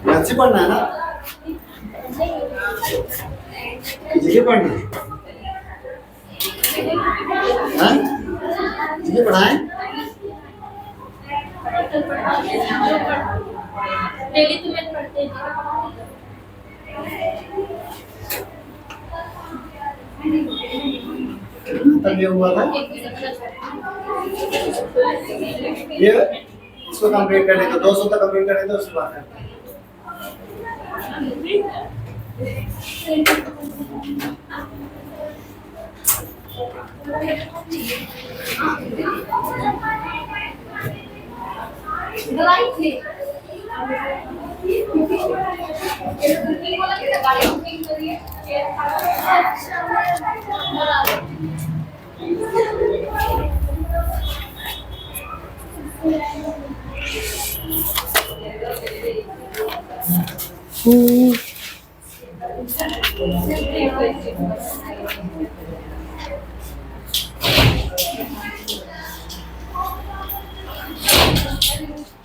अच्छी पढ़ना है ना, ये पढ़ना है, ये पढ़ाएं। डेली तुम्हें पढ़ते हैं। तब ये हुआ था, ये इसको कंप्लीट करने तो 200 तक कंप्लीट करने तो उसके बाद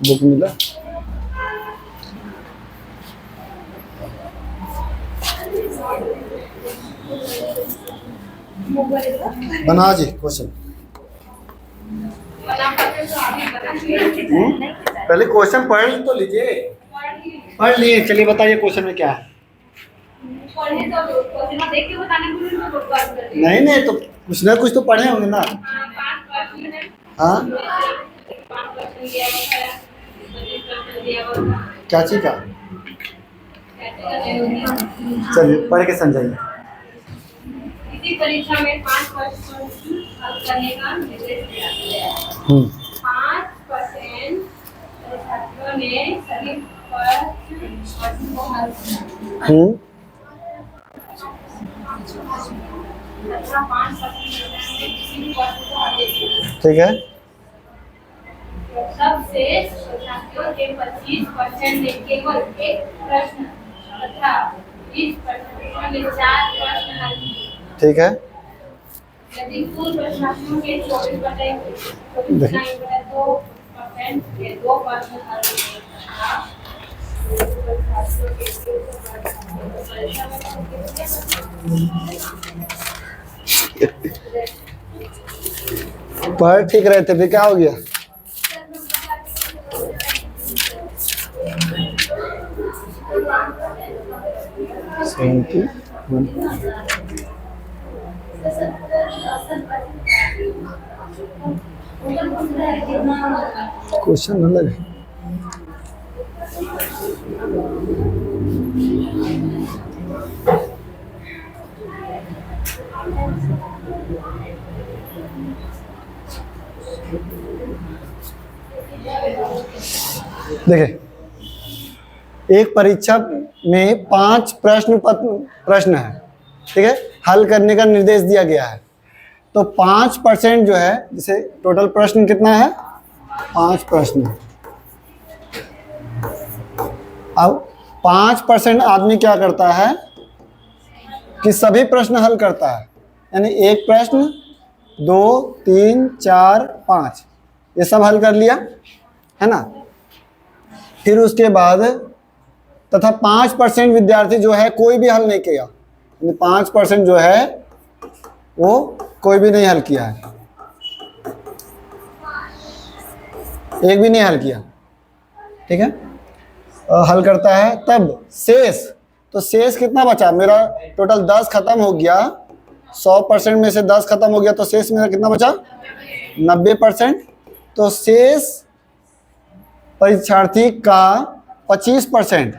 बुक मिला। बना जी क्वेश्चन। पहले क्वेश्चन पढ़ तो लीजिए। पढ़ लिए, चलिए बताइए क्वेश्चन में क्या है। नहीं नहीं, तो कुछ ना कुछ तो पढ़े होंगे ना। हाँ, क्या चीज का? चलिए पढ़ के समझाइए। इसी परीक्षा में 5% हल करने का निर्देश दिया गया है। 5% छात्रों ने सभी प्रश्न को हल किया। तथा 5% ने किसी भी प्रश्न को हल किया। ठीक है। सबसे छात्रों के 25% ने केवल एक प्रश्न तथा 20% ने 4 प्रश्न हल किए। ठीक है। यदि कुल प्रश्नों के 24/2% के 2 प्रश्न हल किए पढ़ ठीक रहे थे, फिर क्या हो गया? क्वेश्चन अलग है। देखिए, एक परीक्षा में 5 प्रश्न है, ठीक है, हल करने का निर्देश दिया गया है। तो 5% जो है, जैसे टोटल प्रश्न कितना है? 5 प्रश्न। अब 5% आदमी क्या करता है कि सभी प्रश्न हल करता है, यानी एक प्रश्न 2 3 4 5 ये सब हल कर लिया है ना। फिर उसके बाद तथा 5% विद्यार्थी जो है कोई भी हल नहीं किया, यानी 5% जो है वो कोई भी नहीं हल किया है, एक भी नहीं हल किया, ठीक है। हल करता है तब शेष, तो शेष कितना बचा? मेरा टोटल 10 खत्म हो गया, 100% में से 10 खत्म हो गया, तो शेष मेरा कितना बचा? 90%। तो शेष परीक्षार्थी का 25%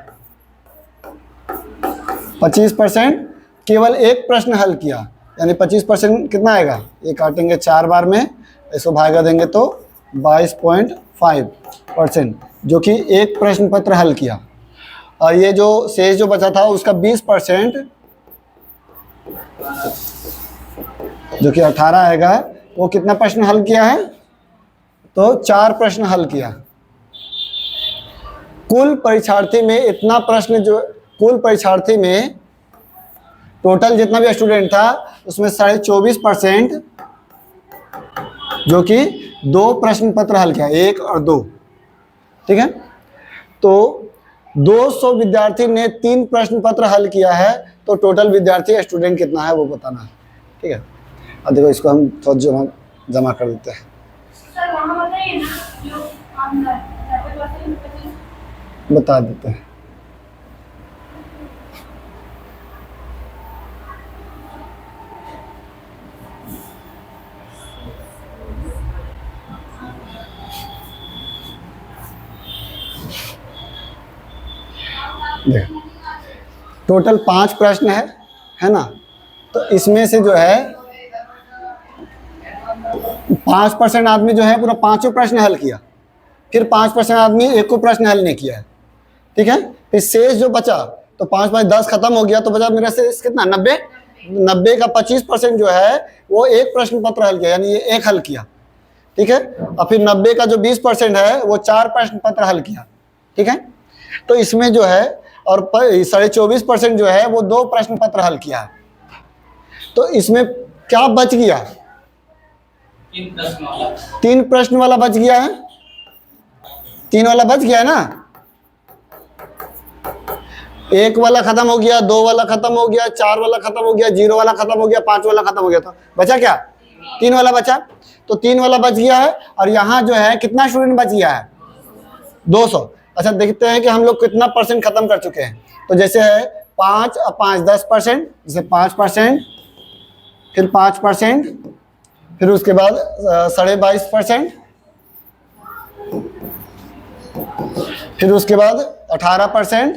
केवल एक प्रश्न हल किया, यानी 25% कितना आएगा? ये काटेंगे 4 बार में, इसको भागा देंगे तो 22.5%, जो कि एक प्रश्न पत्र हल किया। और ये जो शेष जो बचा था उसका 20%, जो कि 18 आएगा, वो कितना प्रश्न हल किया है? तो 4 प्रश्न हल किया। कुल परीक्षार्थी में टोटल जितना भी स्टूडेंट था उसमें 24.5% जो कि 2 प्रश्न पत्र हल किया, 1 और 2, ठीक है। तो 200 विद्यार्थी ने 3 प्रश्न पत्र हल किया है, तो टोटल विद्यार्थी स्टूडेंट कितना है वो बताना है, ठीक है। अब देखो इसको हम थोड़ा जमा कर देते हैं। सर वहाँ बताइए ना जो हम बता देते हैं। देखो टोटल 5 प्रश्न है ना। तो इसमें से जो है 5% आदमी जो है पूरा 5 प्रश्न हल किया, फिर 5% आदमी एक को प्रश्न हल नहीं किया है, ठीक है। फिर शेष जो बचा, तो 5 5 10 खत्म हो गया, तो बचा मेरा शेष कितना, 90। 90 का 25% जो है वो एक प्रश्न पत्र हल किया, यानी ये एक हल किया, ठीक है। और फिर 90 का जो 20% है वो 4 प्रश्न पत्र हल किया, ठीक है। तो इसमें जो है और 24.5% जो है वो 2 प्रश्न पत्र हल किया है। तो इसमें क्या बच गया, 3 प्रश्न वाला बच गया है, 3 वाला बच गया है ना। 1 वाला खत्म हो गया, 2 वाला खत्म हो गया, 4 वाला खत्म हो गया, 0 वाला खत्म हो गया, 5 वाला खत्म हो गया, तो बचा क्या, 3 वाला बचा। तो 3 वाला बच गया है, और यहाँ जो है कितना स्टूडेंट बच गया है, 200। अच्छा देखते हैं कि हम लोग कितना परसेंट खत्म कर चुके हैं। तो जैसे है 5 और 5 10%, जैसे 5%, फिर 5%, फिर उसके बाद 22.5%, फिर उसके बाद 18%,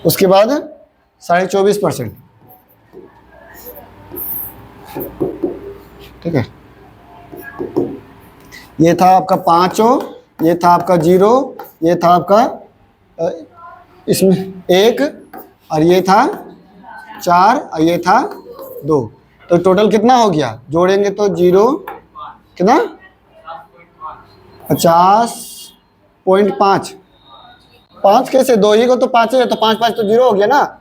उसके बाद 24.5%, ठीक है। ये था आपका 5, ये था आपका 0, ये था आपका इसमें 1, और ये था 4, और ये था 2। तो टोटल कितना हो गया, जोड़ेंगे तो 0 कितना 50.5। 5 कैसे, 2 ही को तो 5 है, तो 5 5 तो 0 हो गया ना,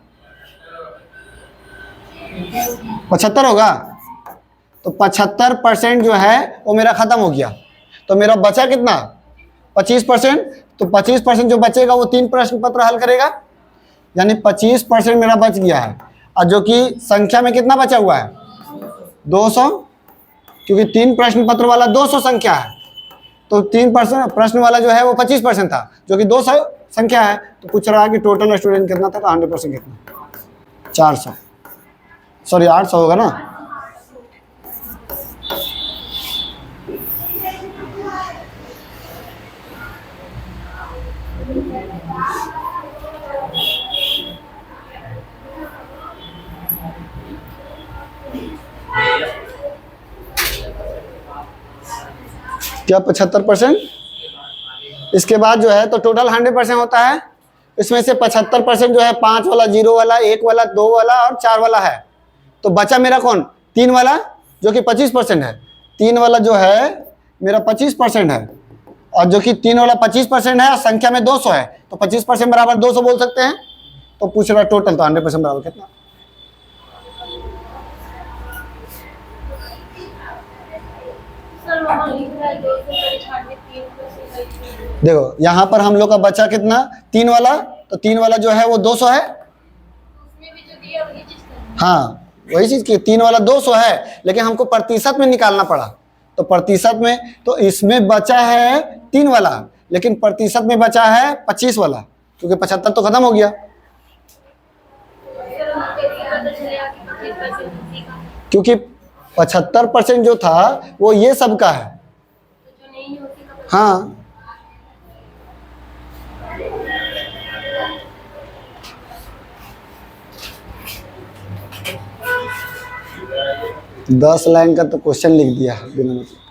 75 होगा। तो 75% जो है वो मेरा खत्म हो गया। तो मेरा बचा कितना, 25%। तो 25% जो बचेगा वो 3 प्रश्न पत्र हल करेगा, यानी 25% मेरा बच गया है। और जो कि संख्या में कितना बचा हुआ है, 200, क्योंकि 3 प्रश्न पत्र वाला 200 संख्या है। तो 3 प्रश्न वाला जो है वो 25% था, जो कि 200 संख्या है। तो पूछ रहा है कि टोटल स्टूडेंट कितना था, तो 100% कितना, 400, सॉरी 800 होगा ना। क्या 75%। इसके बाद जो है तो टोटल 100% होता है। इसमें से 75% जो है 5 वाला, 0 वाला, 1 वाला, 2 वाला और 4 वाला है। तो बचा मेरा कौन, 3 वाला, जो कि 25% है। 3 वाला जो है मेरा 25% है, और जो कि 3 वाला 25% है और संख्या में 200 है, तो 25% बराबर 200 बोल सकते हैं। तो पूछ रहा टोटल, तो 100% बराबर कितना। देखो यहाँ पर हम लोग का बचा कितना, 3 वाला, तो 3 वाला जो है वो 200 है। हाँ वही चीज की, 3 वाला 200 है, लेकिन हमको प्रतिशत में निकालना पड़ा। तो प्रतिशत में, तो इसमें बचा है 3 वाला, लेकिन प्रतिशत में बचा है 25 वाला, क्योंकि 75 तो खत्म हो गया। क्योंकि 75% जो था वो ये सब का है। हाँ 10 लाइन का तो क्वेश्चन लिख दिया बिना मतलब।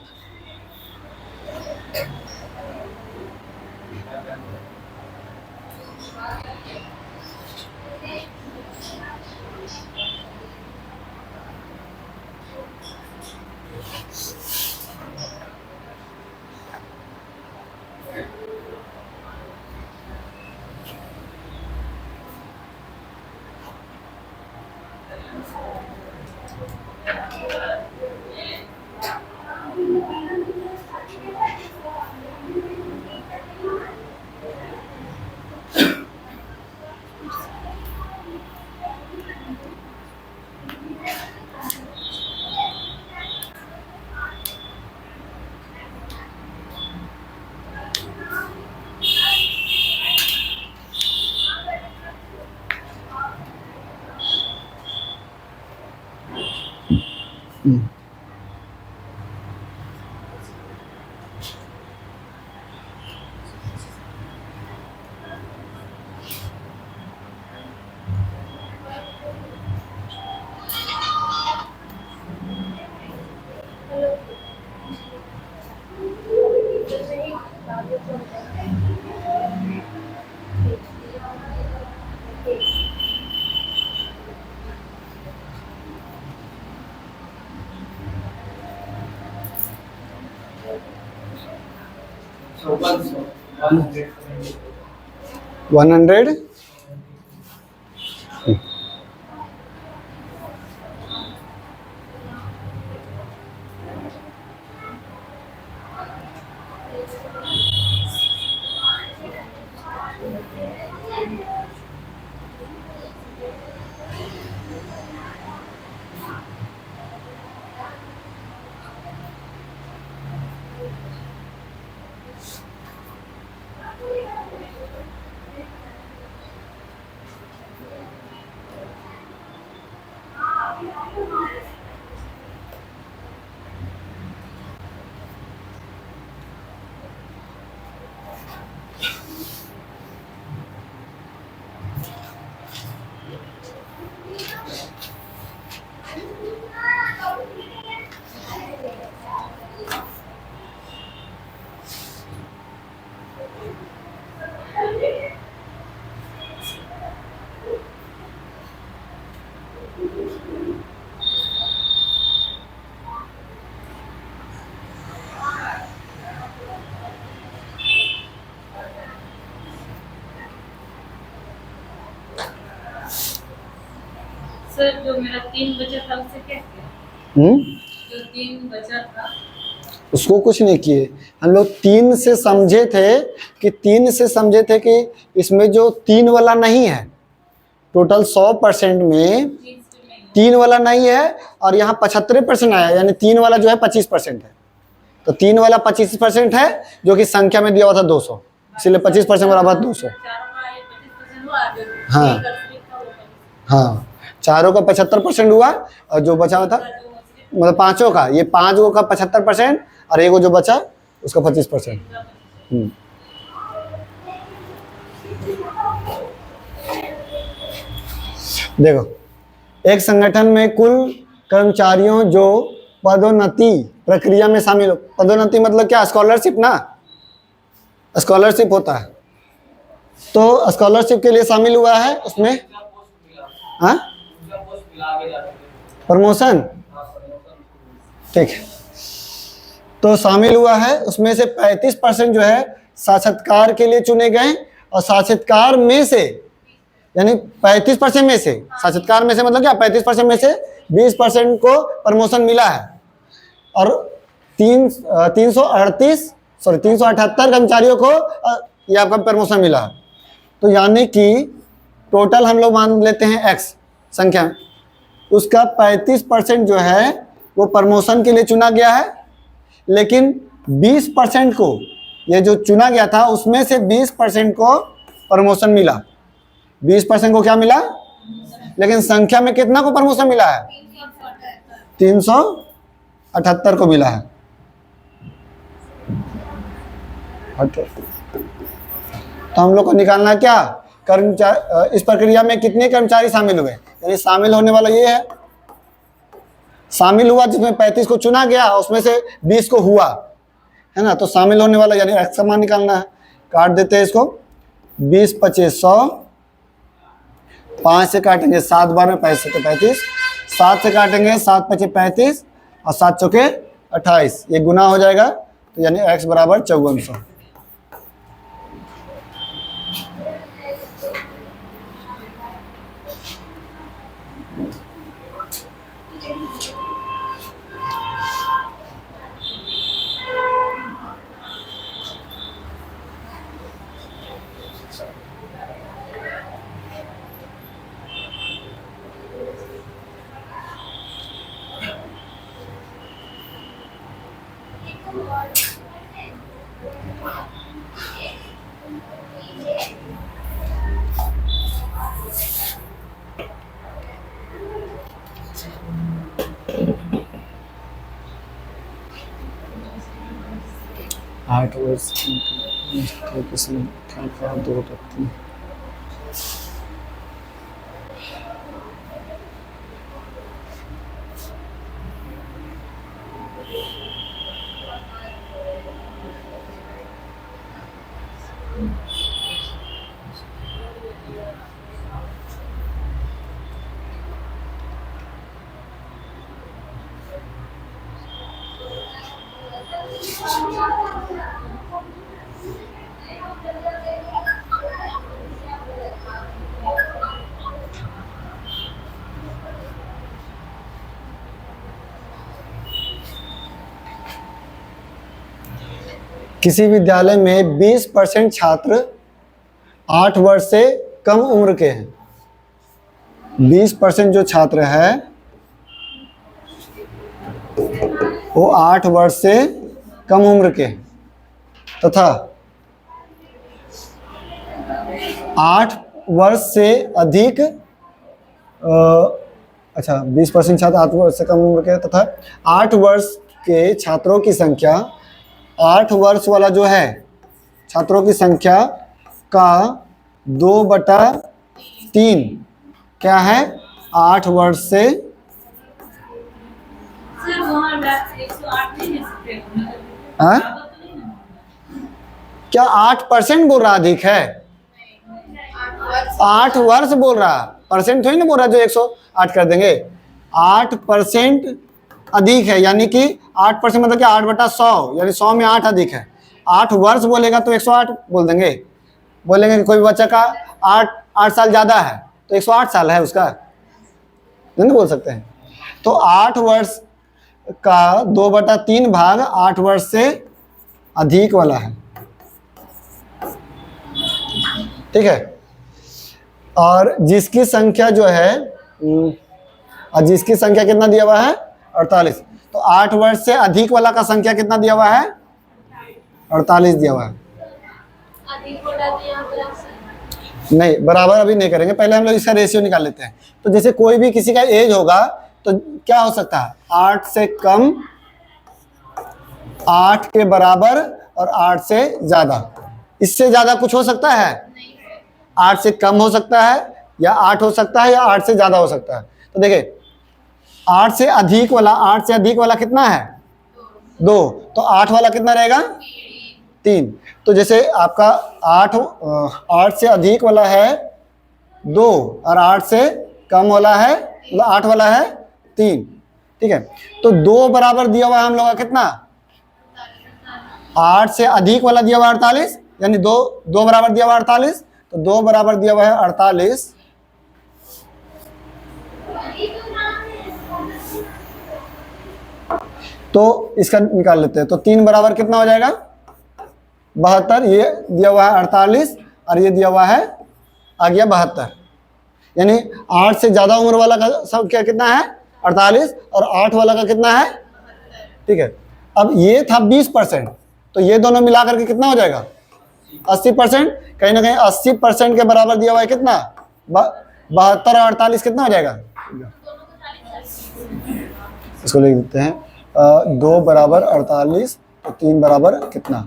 So 100. 100 सर जो मेरा 3 बचा था उससे क्या किया? जो 3 बचा था उसको कुछ नहीं किए। हम लोग 3 से समझे थे कि इसमें जो 3 वाला नहीं है, टोटल 100% में 3 वाला नहीं है, और यहाँ 75% आया, यानी 3 वाला जो है 25% है। तो 3 वाला 25% है, जो कि संख्या में दिया हुआ था 200, इसलिए 25% बराबर 200। हाँ हाँ, चारों का 75% हुआ, और जो बचा हुआ था मतलब पांचों का, ये 5 का 75%, और एक जो बचा उसका 25%। देखो, एक संगठन में कुल कर्मचारियों जो पदोन्नति प्रक्रिया में शामिल हो, पदोन्नति मतलब क्या, स्कॉलरशिप ना, स्कॉलरशिप होता है, तो स्कॉलरशिप के लिए शामिल हुआ है उसमें। हाँ, प्रमोशन, ठीक है, तो शामिल हुआ है। उसमें से 35% जो है साक्षात्कार के लिए चुने गए, और साक्षात्कार में से, यानी 35% में से, साक्षात्कार में से मतलब क्या, 35% में से 20% को प्रमोशन मिला है, और 378 कर्मचारियों को ये आपका प्रमोशन मिला है। तो यानी कि टोटल हम लोग मान लेते हैं x संख्या, उसका 35% जो है वो प्रमोशन के लिए चुना गया है, लेकिन 20% को, ये जो चुना गया था उसमें से 20% को प्रमोशन मिला। 20% को क्या मिला, लेकिन संख्या में कितना को प्रमोशन मिला है, 378 को मिला है। तो हम लोग को निकालना है क्या, कर्मचारी, इस प्रक्रिया में कितने कर्मचारी शामिल हुए, यानी शामिल होने वाला ये है, शामिल हुआ जिसमें 35 को चुना गया, उसमें से 20 को हुआ, है ना, तो शामिल होने वाला यानी x का मान निकालना है। काट देते हैं इसको, 20 25 100, 5 से काटेंगे 7 12 35 तो 35, 7 से काटेंगे 7 25 35, और 7 चौके 28, ये गुना हो जाएगा, तो यानी x बराबर 5400। 8 वर्ष की संख्या का 2 व्यक्ति। किसी विद्यालय में 20% छात्र 8 वर्ष से कम उम्र के हैं। 20% जो छात्र है वो 8 वर्ष से कम उम्र के हैं तथा 8 वर्ष से अधिक 20% छात्र 8 वर्ष से कम उम्र के तथा 8 वर्ष के छात्रों की संख्या 8 वर्ष वाला जो है छात्रों की संख्या का 2/3 क्या है 8 वर्ष से। सर वहाँ 108 नहीं है हाँ? क्या 8% बोल रहा अधिक है? 8 वर्ष बोल रहा, परसेंट थोड़ी ना बोल रहा जो 108 कर देंगे। 8% अधिक है यानी कि 8% मतलब कि 8/100 यानी 100 में 8 अधिक है। 8 वर्ष बोलेगा तो 108 बोल देंगे। बोलेंगे कि कोई बच्चा का 8 साल ज़्यादा है तो 108 साल है उसका, नहीं बोल सकते हैं। तो 8 वर्ष का 2/3 भाग 8 वर्ष से अधिक वाला है, ठीक है। और जिसकी संख्या जो है और जिसकी संख्या कितना दिया हुआ है 48, तो 8 वर्ष से अधिक वाला का संख्या कितना दिया हुआ है 48 दिया हुआ है। नहीं बराबर अभी नहीं करेंगे, पहले हम लोग इसका रेशियो निकाल लेते हैं। तो जैसे कोई भी किसी का एज होगा तो क्या हो सकता है 8 से कम, 8 के बराबर और 8 से ज़्यादा। इससे ज़्यादा कुछ हो सकता है? 8 से कम हो सकता है या 8 हो सकता है या 8 से ज़्यादा हो सकता है। तो देखिए 8 से अधिक वाला कितना है 2, तो 8 वाला कितना रहेगा 3। तो जैसे आपका 8 से अधिक वाला है 2 और 8 से कम वाला है मतलब 8 वाला है 3, ठीक है। तो 2 बराबर दिया हुआ है हम लोग का कितना 8 से अधिक वाला दिया हुआ है 48 यानी 2 बराबर दिया हुआ है 48, तो 2 बराबर दिया हुआ है 48। तो इसका निकाल लेते हैं। तो 3 बराबर कितना हो जाएगा 72, ये दिया हुआ है 48 और ये दिया हुआ है आ गया 72, यानी 8 से ज़्यादा उम्र वाला का संख्या कितना है 48 और 8 वाला का कितना है, ठीक है। अब ये था 20%, तो ये दोनों मिलाकर के कितना हो जाएगा 80%। कहीं ना कहीं 80% के बराबर दिया हुआ है कितना 72 और 48 कितना हो जाएगा, इसको लिख देते हैं 2 बराबर 48 तो 3 बराबर कितना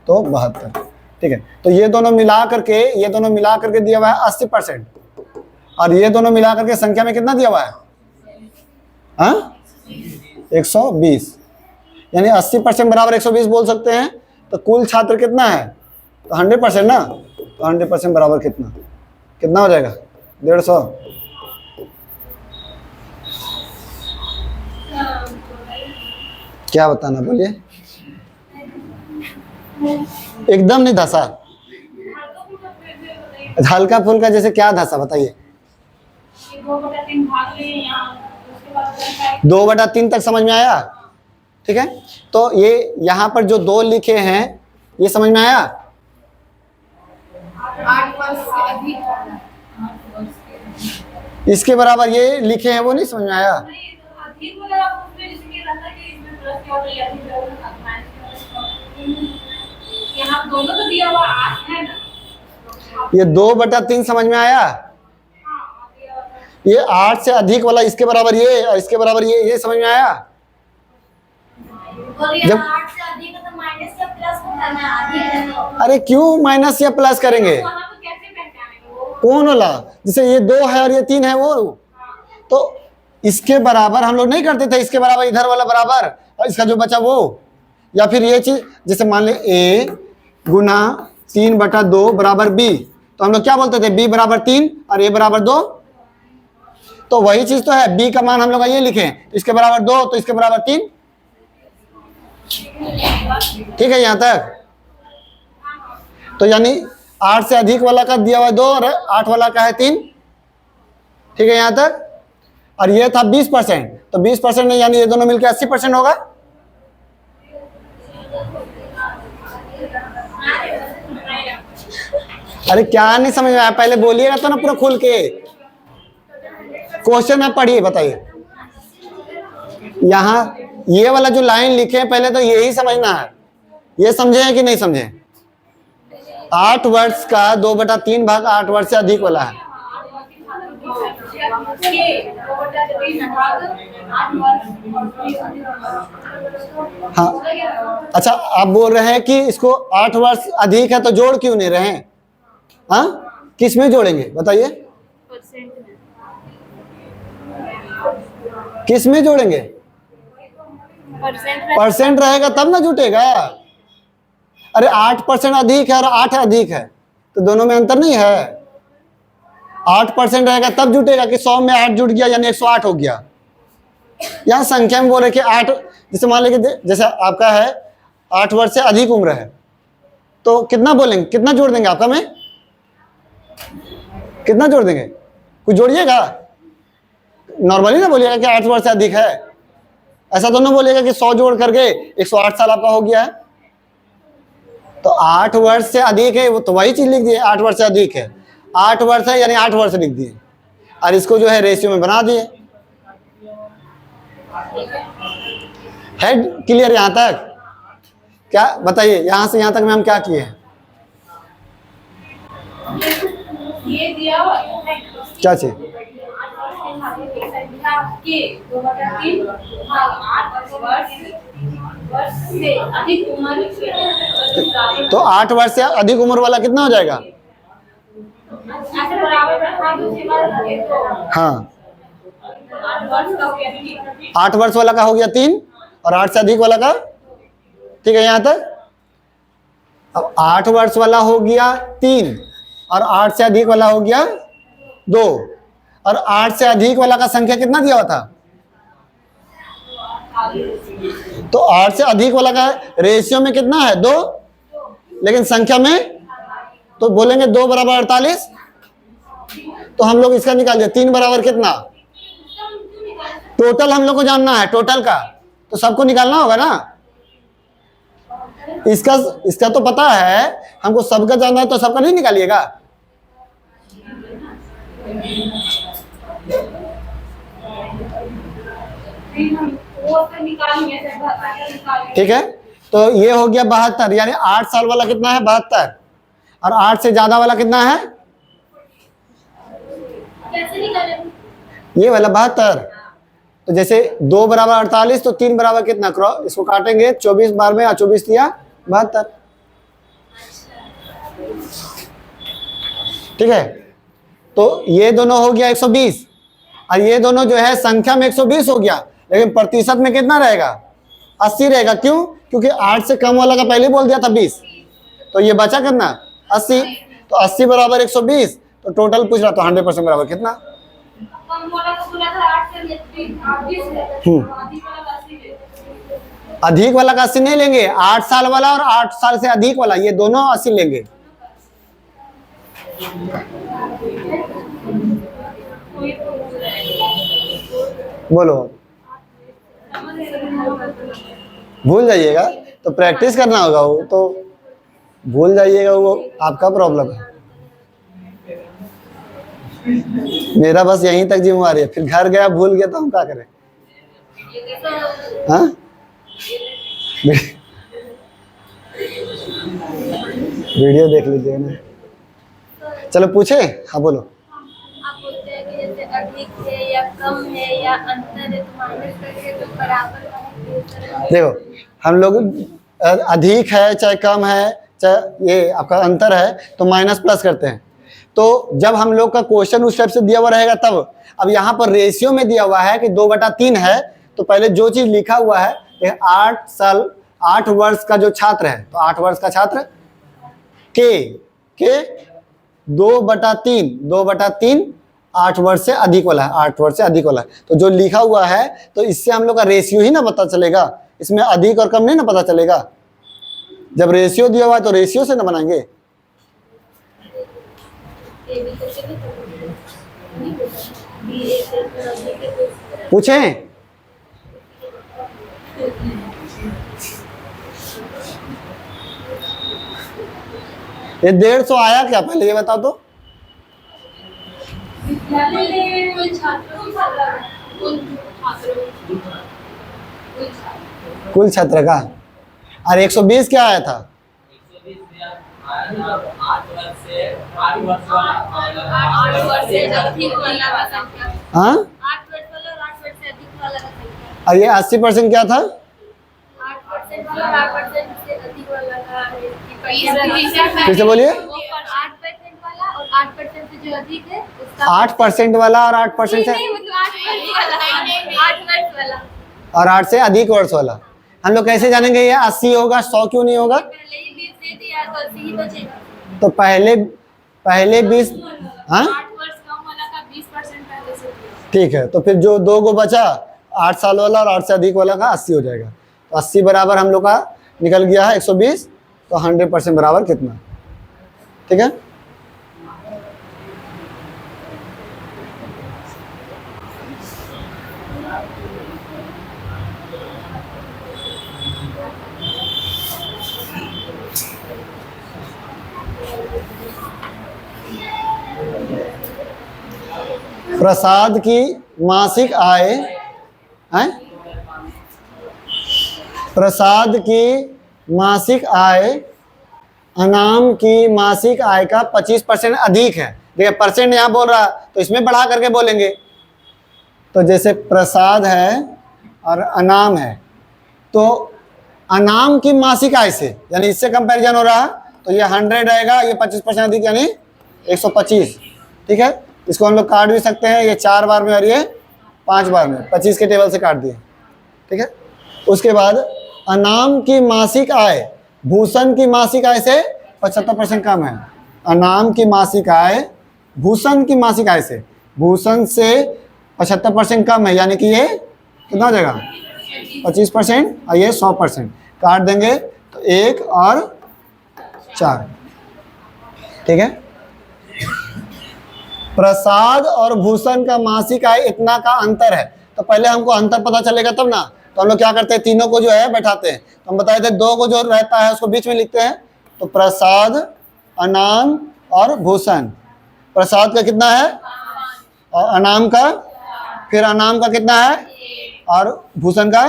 तो 72, ठीक है। तो ये दोनों मिला करके दिया हुआ है 80% और ये दोनों मिला करके संख्या में कितना दिया हुआ है 120, यानी 80% बराबर 120 बोल सकते हैं। तो कुल छात्र कितना है तो 100% ना, तो 100% बराबर कितना हो जाएगा 150। क्या बताना बोलिए, एकदम नहीं धसा, हल्का फुल्का जैसे क्या धसा बताइए। 2/3 तक समझ में आया, ठीक है। तो ये यहाँ पर जो 2 लिखे हैं ये समझ में आया। 8 वर्ष से अधिक, इसके बराबर ये लिखे हैं वो नहीं समझ में आया। यहाँ दोनों तो दिया हुआ 8 है ना, ये 2/3 समझ में आया। ये 8 से अधिक वाला इसके बराबर ये और इसके बराबर ये समझ में आया। और ये जब 8 से अधिक है तो माइनस या प्लस अरे क्यों माइनस या प्लस करेंगे? वहाँ पे कैसे पहचानेंगे वो? कौन वाला? जैसे ये 2 है और ये 3 है, वो तो इसके बराबर हम लोग नहीं करते थे, इसके बराबर इधर वाला बराबर और इसका जो बचा वो, या फिर ये चीज जैसे मान ले a गुना 3/2 बराबर b, तो हम लोग क्या बोलते थे? b बराबर 3 और a बराबर 2। तो वही चीज तो है, b का मान हम लोग ये लिखे, इसके बराबर 2 तो इसके बराबर 3। ठीक है यहाँ तक? तो यानी 8 से अधिक वाला का दिया हुआ है 2 और 8 वाला का है 3। ठीक है यहाँ तक? और ये था 20%, तो 20% नहीं, यानी ये दोनों मिलकर 80% होगा। अरे क्या नहीं समझ में आया? पहले बोलिएगा तो ना पूरा खुल के। क्वेश्चन आप पढ़िए, बताइए। यहाँ ये वाला जो लाइन लिखे हैं पहले तो यही समझना है। ये समझे हैं कि नहीं समझे? 8 वर्ष का 2/3 भाग 8 वर्ष से अधिक वाला है। हाँ, अच्छा आप बोल रहे हैं कि इसको 8 वर्ष अधिक है तो जोड़ क्यों नहीं रहे हैं? हाँ, किस में जोड़ेंगे बताइए? किस में जोड़ेंगे? परसेंट रहेगा तब ना जुटेगा। अरे 8% अधिक है और 8 अधिक है, तो दोनों में अंतर नहीं है। 8% रहेगा तब जुटेगा कि 100 में 8 जुट गया यानी 108 हो गया। यहाँ संख्या में बोल रहे कि 8, जैसे मान लीजिए जैसे आपका है 8 वर्ष से अधिक उम्र है, तो कितना बोलेंगे, कितना जोड़ देंगे आपका में? कितना जोड़ देंगे? कुछ जोड़िएगा, नॉर्मली ना बोलिएगा कि 8 वर्ष से अधिक है। ऐसा तो ना बोलिएगा कि 100 जोड़ करके 108 साल आपका हो गया है। तो 8 वर्ष से अधिक है, वो तो वही चीज लिख दिए, 8 वर्ष से अधिक है, 8 वर्ष है यानी 8 वर्ष लिख दिए, और इसको जो है रेशियो में बना दिए। हेड क्लियर यहां तक? क्या बताइए, यहां से यहां तक में हम क्या किए हैं? ये दिया हुआ क्या चीज? तो 8 वर्ष से अधिक उम्र वाला कितना हो जाएगा? हाँ, 8 वर्ष वाला का हो गया 3 और 8 से अधिक वाला का, ठीक है यहाँ तक? अब 8 वर्ष वाला हो गया 3 और 8 से अधिक वाला हो गया 2, और 8 से अधिक वाला का संख्या कितना दिया हुआ था? तो 8 से अधिक वाला का रेशियो में कितना है? 2, लेकिन संख्या में तो बोलेंगे 2 बराबर 48। तो हम लोग इसका निकाल दिया, 3 बराबर कितना? टोटल हम लोग को जानना है, टोटल का तो सबको निकालना होगा ना। इसका तो पता है, हमको सबका जानना है, तो सबका नहीं निकालिएगा। ठीक है, तो ये हो गया 72, यानी 8 साल वाला कितना है? 72, और 8 से ज्यादा वाला कितना है? ये वाला 72। तो जैसे 2 बराबर 48 तो 3 बराबर कितना? क्रॉस इसको काटेंगे, 24 बार में 24 दिया 72। ठीक है, तो ये दोनों हो गया 120, और ये दोनों जो है संख्या में 120 हो गया, लेकिन प्रतिशत में कितना रहेगा? 80 रहेगा। क्यों? क्योंकि 8 से कम वाला का पहले बोल दिया था 20, तो ये बचा कितना? 80। तो 80 बराबर 120, तो टोटल पूछ रहा तो 100% बराबर कितना? अधिक वाला का 80 नहीं लेंगे, 8 साल वाला और 8 साल से अधिक वाला, ये दोनों 80 लेंगे। बोलो, भूल जाइएगा तो प्रैक्टिस करना होगा, वो तो भूल जाइएगा, वो आपका प्रॉब्लम है। मेरा बस यहीं तक जिम्मेवारी है, फिर घर गया भूल गया तो हम क्या करें? हाँ, वीडियो देख लीजिए ना। चलो पूछे। हाँ बोलो। आप बोलते हैं कि जैसे अधिक है या कम है या अंतर है तो माइनस करके तो बराबर का है। देखो हम लोग अधिक है चाहे कम है, चाहे ये आपका अंतर है, तो माइनस प्लस करते हैं। तो जब हम लोग का क्वेश्चन उस टाइप से दिया हुआ रहेगा तब। अब यहाँ पर रेशियो में दिया हुआ है कि 2/3 है, तो पहले जो चीज लिखा हुआ है, 8 वर्ष का जो छात्र है, तो 8 वर्ष का छात्र के 2/3 8 वर्ष से अधिक वाला है, 8 वर्ष से अधिक वाला है। तो जो लिखा हुआ है, तो इससे हम लोग का रेशियो ही ना पता चलेगा, इसमें अधिक और कम नहीं ना पता चलेगा। जब रेशियो दिया हुआ है तो रेशियो से ना बनाएंगे। पूछें? ये 150 आया क्या, पहले ये बताओ तो। कुल छात्र का, और 120 क्या आया था? 8 वर्ष से 8 वर्ष वाला 8 वर्ष से अधिक वाला संख्या। हाँ, 8 वर्ष वाला और 8 वर्ष से अधिक वाला संख्या। और ये 80% क्या था? 8% वाला और 8% से अधिक वाला का। फिर से बोलिए। 8% वाला और 8% से जो अधिक है उसका 8% वाला और 8% से, नहीं, मतलब 8 वर्ष वाला और 8 से अधिक वर्ष वाला। हम लोग कैसे जानेंगे ये 80 होगा, 100 क्यों नहीं होगा? पहले ही 20 दे दिया तो 80 ही बचेगा। तो पहले 20, हाँ 8 वर्ष कम वाला का 20% पहले से दिया। ठीक है। तो फिर जो 2 को बचा, 8 साल वाला और 8 से अधिक वाला का 80 हो जाएगा। तो 80 बराबर हम लोग का निकल गया है 120, तो 100% बराबर कितना? ठीक है। प्रसाद की मासिक आय है, प्रसाद की मासिक आय अनाम की मासिक आय का 25% अधिक है। देखिए परसेंट यहाँ बोल रहा, तो इसमें बढ़ा करके बोलेंगे। तो जैसे प्रसाद है और अनाम है, तो अनाम की मासिक आय से, यानी इससे कंपैरिजन हो रहा, तो ये 100 रहेगा, ये 25% अधिक यानी 125। ठीक है। इसको हम लोग काट भी सकते हैं, ये 4 बार में और ये 5 बार में, 25 के टेबल से काट दिए। ठीक है। उसके बाद अनाम की मासिक आय भूषण की मासिक आय से 75% कम है। अनाम की मासिक आय भूषण की मासिक आय से, भूषण से 75% कम है, यानी कि ये कितना हो जाएगा? 25% और ये 100%। काट देंगे तो 1 और 4। ठीक है। प्रसाद और भूषण का मासिक आय इतना का अंतर है, तो पहले हमको अंतर पता चलेगा तब ना। तो हम लोग क्या करते हैं, तीनों को जो है बैठाते हैं। तो हम बताए थे 2 को जो रहता है उसको बीच में लिखते हैं। तो प्रसाद, अनाम और भूषण। प्रसाद का कितना है और अनाम का, फिर अनाम का कितना है और भूषण का,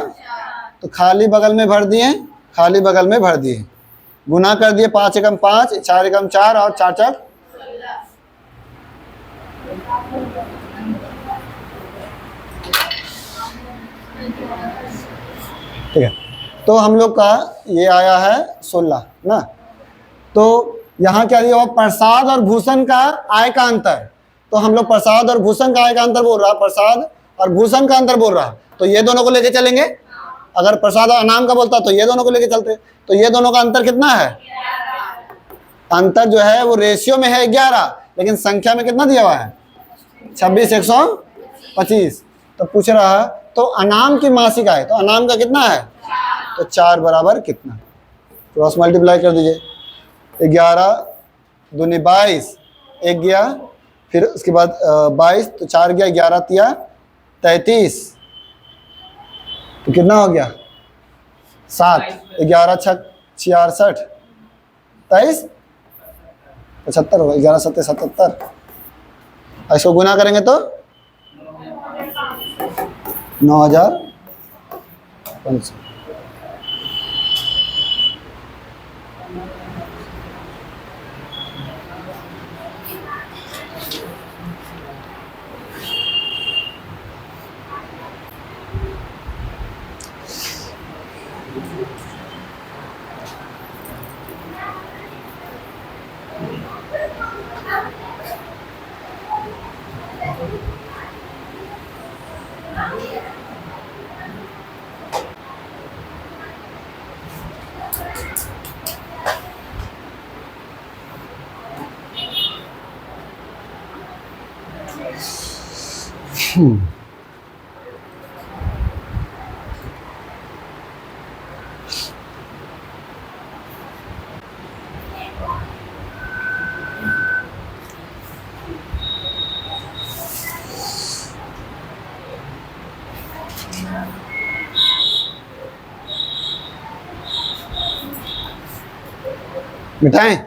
तो खाली बगल में भर दिए, खाली बगल में भर दिए, गुना कर दिए। 5 एकम 5, 4 एकम 4 और 4 4। ठीक है। तो हम लोग का ये आया है 16 ना। तो यहाँ क्या दिया हुआ, प्रसाद और भूषण का आय का अंतर। तो हम लोग प्रसाद और भूषण का आय का अंतर बोल रहा, प्रसाद और भूषण का अंतर बोल रहा, तो ये दोनों को लेके चलेंगे। अगर प्रसाद और अनाम का बोलता तो ये दोनों को लेके चलते। तो ये दोनों का अंतर कितना है? अंतर जो है वो रेशियो में है 11, लेकिन संख्या में कितना दिया हुआ है? 26 125। तो पूछ रहा तो अनाम की मासिक आय, तो अनाम का कितना है? तो 4 बराबर कितना? क्रॉस मल्टीप्लाई कर दीजिए। 11 दूनी 22, 1 गया, फिर उसके बाद 22, तो 4 गया, 11 तिया 33, तो कितना हो गया? 7, 11 छक 66, 23 75 होगा। 11 7 77। इसको गुना करेंगे तो 9500। मिटाएं?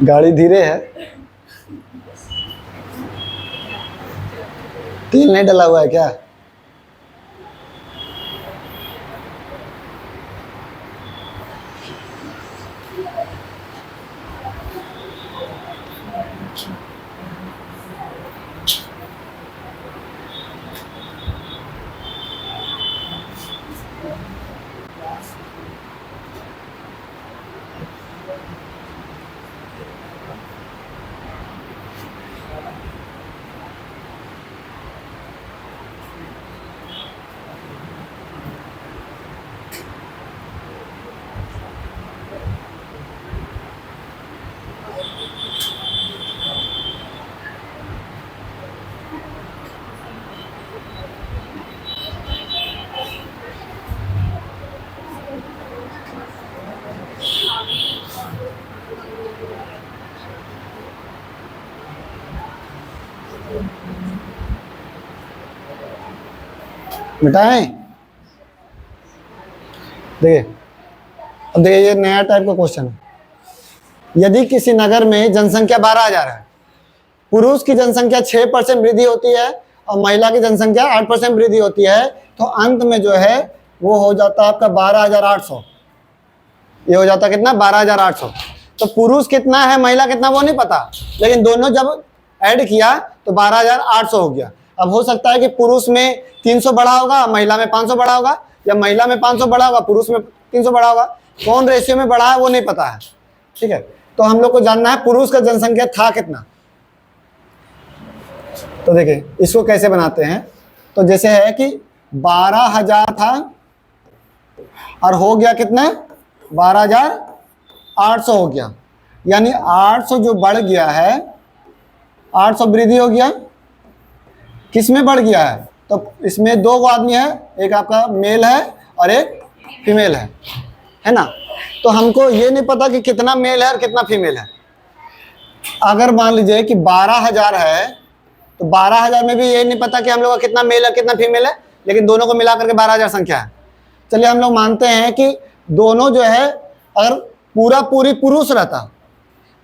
गाड़ी धीरे है, तेल नहीं डला हुआ है क्या? मिटाएं? देखिए, अब देखिए ये नया टाइप का क्वेश्चन है। यदि किसी नगर में जनसंख्या 12,000 है, पुरुष की जनसंख्या 6% वृद्धि होती है और महिला की जनसंख्या 8% वृद्धि होती है, तो अंत में जो है वो हो जाता है आपका 12,800। ये हो जाता कितना? 12,800। तो पुरुष कितना है महिला कितना वो नहीं पता, लेकिन दोनों जब ऐड किया तो 12,800 हो गया। अब हो सकता है कि पुरुष में 300 बढ़ा होगा, महिला में 500 बढ़ा होगा, या महिला में 500 बढ़ा होगा, पुरुष में 300 बढ़ा होगा। कौन रेशियो में बढ़ा है वो नहीं पता है, ठीक है। तो हम लोग को जानना है पुरुष का जनसंख्या था कितना। तो देखिए इसको कैसे बनाते हैं। तो जैसे है कि 12,000 था और हो गया कितना? 12,800 हो गया, यानी 800 जो बढ़ गया है, 800 वृद्धि हो गया। किस में बढ़ गया है? तो इसमें दो आदमी है, एक आपका मेल है और एक फीमेल है ना। तो हमको ये नहीं पता कि कितना मेल है और कितना फीमेल है। अगर मान लीजिए कि 12,000 है तो 12,000 में भी ये नहीं पता कि हम लोग का कितना मेल है कितना फीमेल है, लेकिन दोनों को मिला करके 12,000 संख्या है। चलिए हम लोग मानते हैं कि दोनों जो है अगर पूरी पुरुष रहता,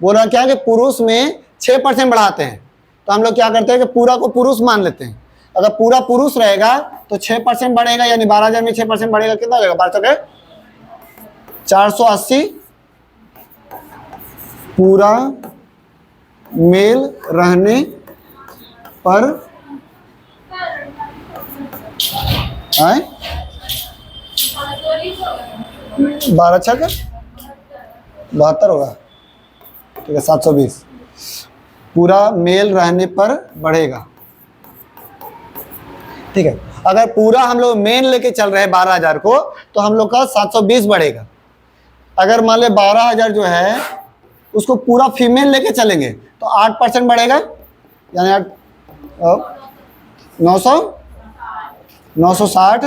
बोल रहा क्या कि पुरुष में 6% बढ़ाते हैं, तो हम लोग क्या करते हैं कि पूरा को पुरुष मान लेते हैं। अगर पूरा पुरुष रहेगा तो 6% बढ़ेगा, यानी 12,000 में 6% बढ़ेगा, कितना हो जाएगा? 480 पूरा मेल रहने पर 12 छक 72 होगा, ठीक है। 720 पूरा मेल रहने पर बढ़ेगा, ठीक है। अगर पूरा हम लोग मेन लेके चल रहे हैं 12,000 को, तो हम लोग का 720 बढ़ेगा। अगर मान ले 12,000 जो है उसको पूरा फीमेल लेके चलेंगे तो 8% बढ़ेगा, यानी 960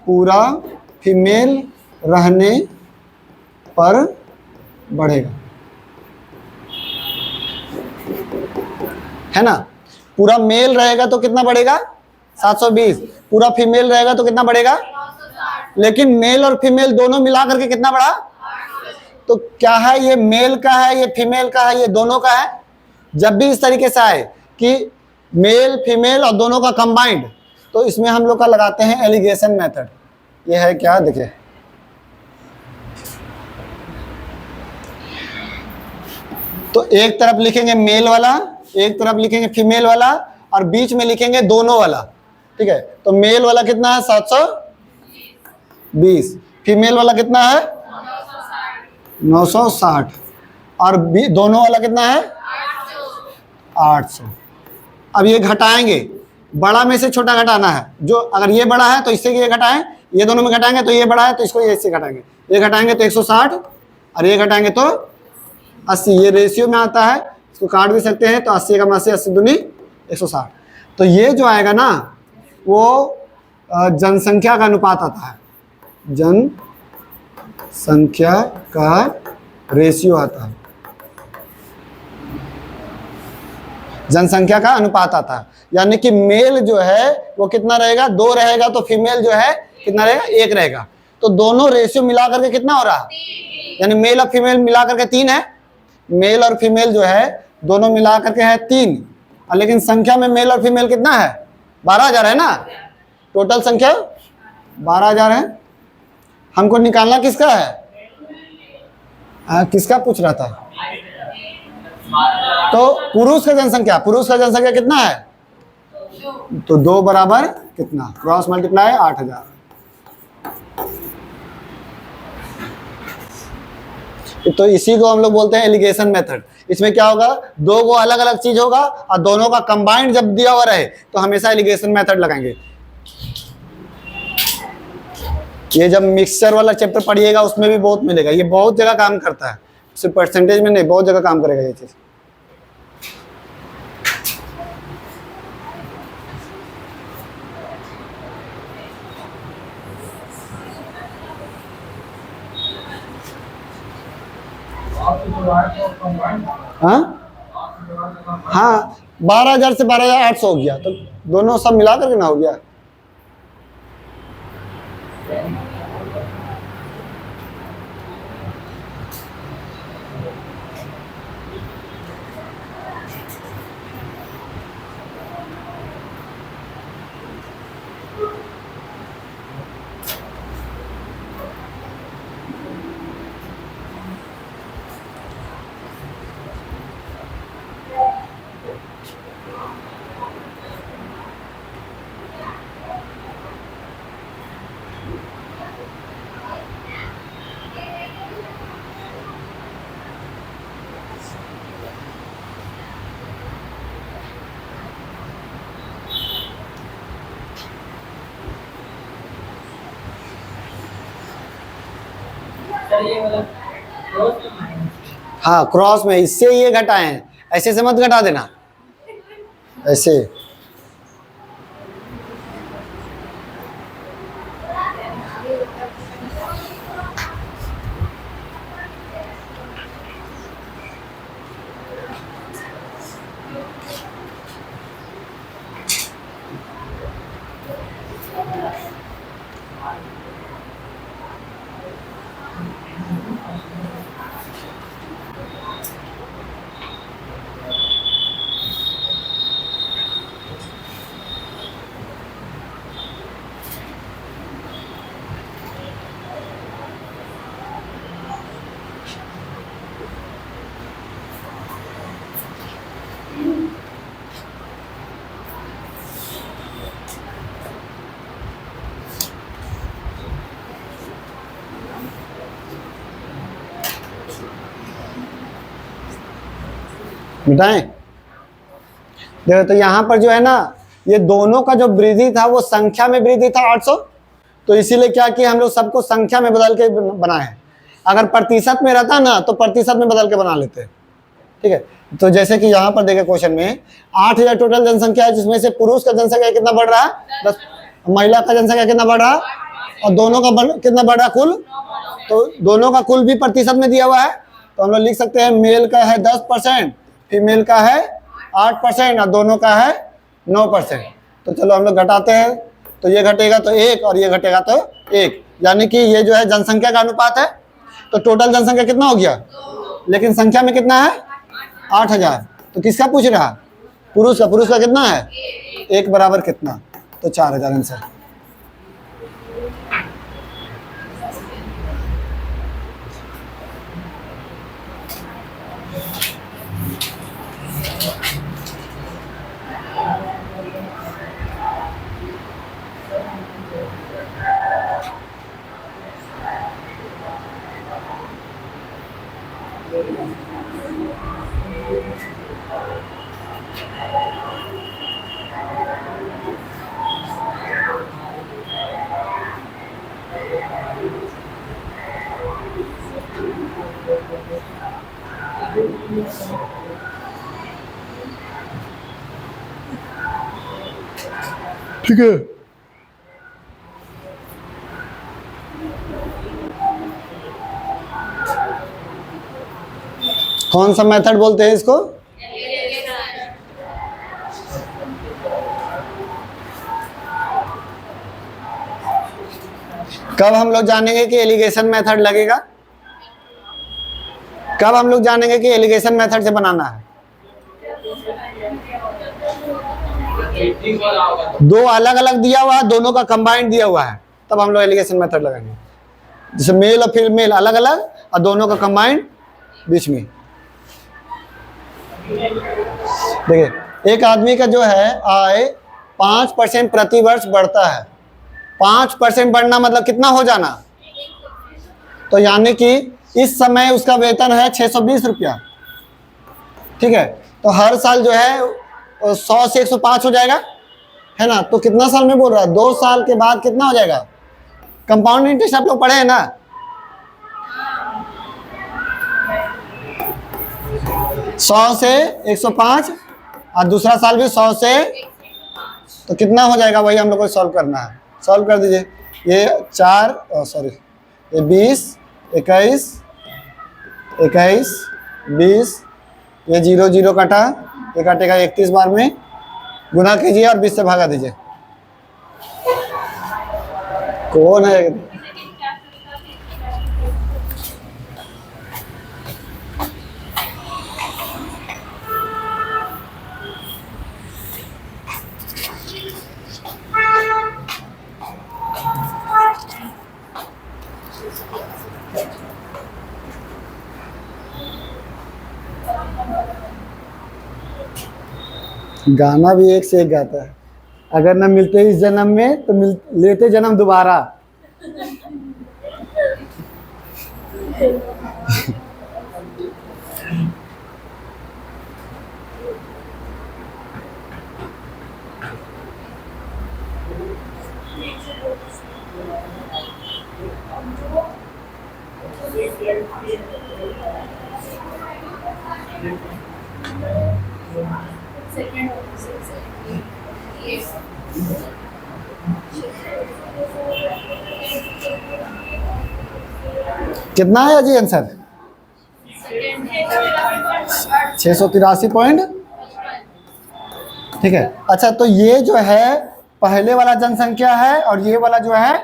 पूरा फीमेल रहने पर बढ़ेगा, है ना। पूरा मेल रहेगा तो कितना बढ़ेगा? 720। पूरा फीमेल रहेगा तो कितना बढ़ेगा? लेकिन मेल और फीमेल दोनों मिला करके कितना बढ़ा? तो क्या है, ये मेल का है, ये फीमेल का है, ये दोनों का है। जब भी इस तरीके से आए कि मेल फीमेल और दोनों का कंबाइंड, तो इसमें हम लोग का लगाते हैं एलिगेशन मेथड। ये है क्या, देखिए तो एक तरफ लिखेंगे मेल वाला, एक तरफ लिखेंगे फीमेल वाला, और बीच में लिखेंगे दोनों वाला, ठीक है। तो मेल वाला कितना है? 720। फीमेल वाला कितना है? 960। और दोनों वाला कितना है? 800। अब ये घटाएंगे, बड़ा में से छोटा घटाना है। जो अगर ये बड़ा है तो इससे ये घटाएं, ये दोनों में घटाएंगे तो ये बड़ा है तो इसको ये इससे घटाएंगे, ये घटाएंगे तो 160 और ये घटाएंगे तो 80। ये रेशियो में आता है, इसको काट भी सकते हैं, तो 80 का 80, 80 दूनी 160। तो ये जो आएगा ना वो जनसंख्या का अनुपात आता है, जनसंख्या का रेशियो आता है, जनसंख्या का अनुपात आता है। यानी कि मेल जो है वो कितना रहेगा, 2 रहेगा, तो फीमेल जो है कितना रहेगा, 1 रहेगा। तो दोनों रेशियो मिला करके कितना हो रहा, यानी मेल और फीमेल मिला करके 3 है। मेल और फीमेल जो है दोनों मिला करके है 3, लेकिन संख्या में मेल और फीमेल कितना है, 12,000 है ना। टोटल संख्या 12,000 है। हमको निकालना किसका है, किसका पूछ रहा था, तो पुरुष का जनसंख्या, पुरुष का जनसंख्या कितना है, तो 2 बराबर कितना, क्रॉस मल्टीप्लाई 8,000। तो इसी को हम लोग बोलते हैं एलिगेशन मेथड। इसमें क्या होगा, 2 को अलग अलग चीज होगा और दोनों का कंबाइंड जब दिया हुआ रहे तो हमेशा एलिगेशन मेथड लगाएंगे। ये जब मिक्सचर वाला चैप्टर पढ़िएगा उसमें भी बहुत मिलेगा, ये बहुत जगह काम करता है, सिर्फ परसेंटेज में नहीं, बहुत जगह काम करेगा ये चीज। हाँ 12,000 से 12,800 हो गया, तो दोनों सब मिला करके ना हो गया। हाँ क्रॉस में, इससे ये घटाए हैं, ऐसे से मत घटा देना, ऐसे। मिटाएं। देखो तो यहाँ पर जो है ना, ये दोनों का जो वृद्धि था वो संख्या में वृद्धि था 800, तो इसीलिए क्या किया हम लोग सबको संख्या में बदल के बनाए। अगर प्रतिशत में रहता ना तो प्रतिशत में बदल के बना लेते, ठीक है। तो जैसे कि यहाँ पर देखे क्वेश्चन में 8,000 टोटल जनसंख्या है, जिसमें से पुरुष का जनसंख्या कितना बढ़ रहा है, 10, महिला का जनसंख्या कितना बढ़ रहा है, और दोनों का कितना बढ़ रहा है कुल, तो दोनों का कुल भी प्रतिशत में दिया हुआ है। तो हम लोग लिख सकते हैं मेल का है 10%, फीमेल का है 8% और दोनों का है 9%। तो चलो हम लोग घटाते हैं, तो ये घटेगा तो 1 और ये घटेगा तो 1, यानी कि ये जो है जनसंख्या का अनुपात है। तो टोटल जनसंख्या कितना हो गया, लेकिन संख्या में कितना है 8,000। तो किसका पूछ रहा, पुरुष का। पुरुष का कितना है 1 बराबर कितना, तो 4,000 आंसर। ठीक है। कौन सा मेथड बोलते हैं इसको? कब हम लोग जानेंगे कि एलिगेशन मेथड लगेगा? कब हम लोग जानेंगे कि एलिगेशन मेथड से बनाना है? दो अलग अलग दिया हुआ है, दोनों का कंबाइंड दिया हुआ है, तब हम लोग एलिगेशन मेथड लगाएंगे। जैसे मेल और फीमेल अलग अलग और दोनों का कंबाइंड बीच में। देखिए, एक आदमी का जो है आय 5% प्रति वर्ष बढ़ता है। 5% बढ़ना मतलब कितना हो जाना? तो यानी कि इस समय उसका वेतन है 620 रुपया। ठीक है, तो हर साल जो है 100 से 105 हो जाएगा, है ना? तो कितना साल में बोल रहा है? 2 साल के बाद कितना हो जाएगा? कंपाउंड इंटरेस्ट आप लोग पढ़े हैं ना? 100 से 105 और दूसरा साल भी 100 से, तो कितना हो जाएगा? वही हम लोग को सॉल्व करना है। सॉल्व कर दीजिए। ये 20, 21, 20, ये 0 0 काटा, ये काटेगा 31 बार में, गुना कीजिए और 20 से भागा दीजिए। कौन है? गाना भी एक से एक गाता है। अगर न मिलते इस जन्म में तो लेते जन्म दोबारा। कितना है जी आंसर? 683 ठीक है। अच्छा, तो ये जो है पहले वाला जनसंख्या है और ये वाला जो है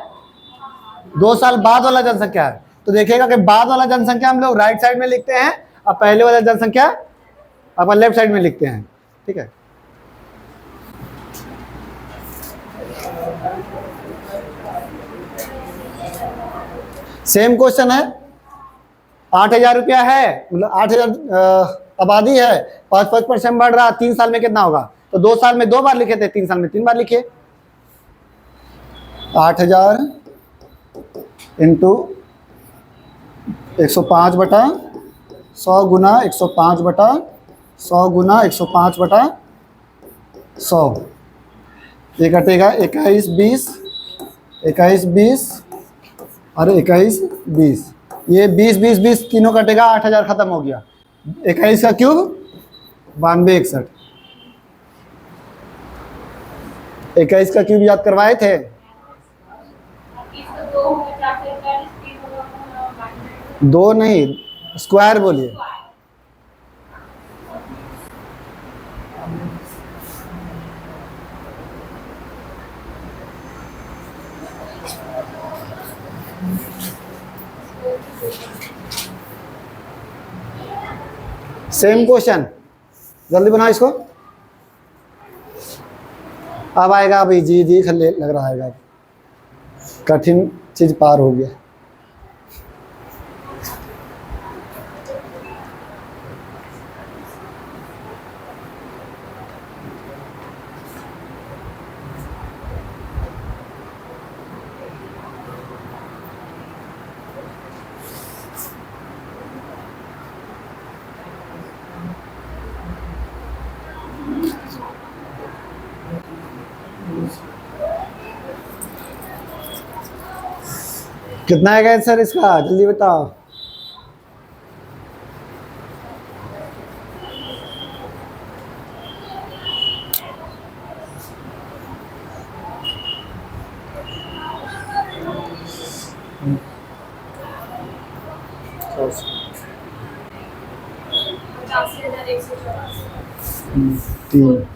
2 साल बाद वाला जनसंख्या है। तो देखिएगा कि बाद वाला जनसंख्या हम लोग राइट साइड में लिखते हैं और पहले वाला जनसंख्या अपन लेफ्ट साइड में लिखते हैं। ठीक है, सेम क्वेश्चन है। 8,000 रुपया है, मतलब 8,000 आबादी है, 5% बढ़ रहा, 3 साल में कितना होगा? तो 2 साल में 2 बार लिखे थे, 3 साल में 3 बार लिखिए। 8,000 इंटू 105 बटा 100 गुना 105 बटा 100 गुना 105 बटा 100, ये कटेगा 21 20 21 20 और 21 20, ये 20 20 20 तीनों कटेगा, 8,000 खत्म हो गया। 21 का क्यूब 92 61। 21 का क्यूब याद करवाए थे? 2 नहीं, स्क्वायर बोलिए। सेम क्वेश्चन, जल्दी बनाओ इसको। अब आएगा, अभी जी जी लग रहा है, कठिन चीज पार हो गया। कितना आएगा आंसर इसका, जल्दी बताओ। 85,184। 3।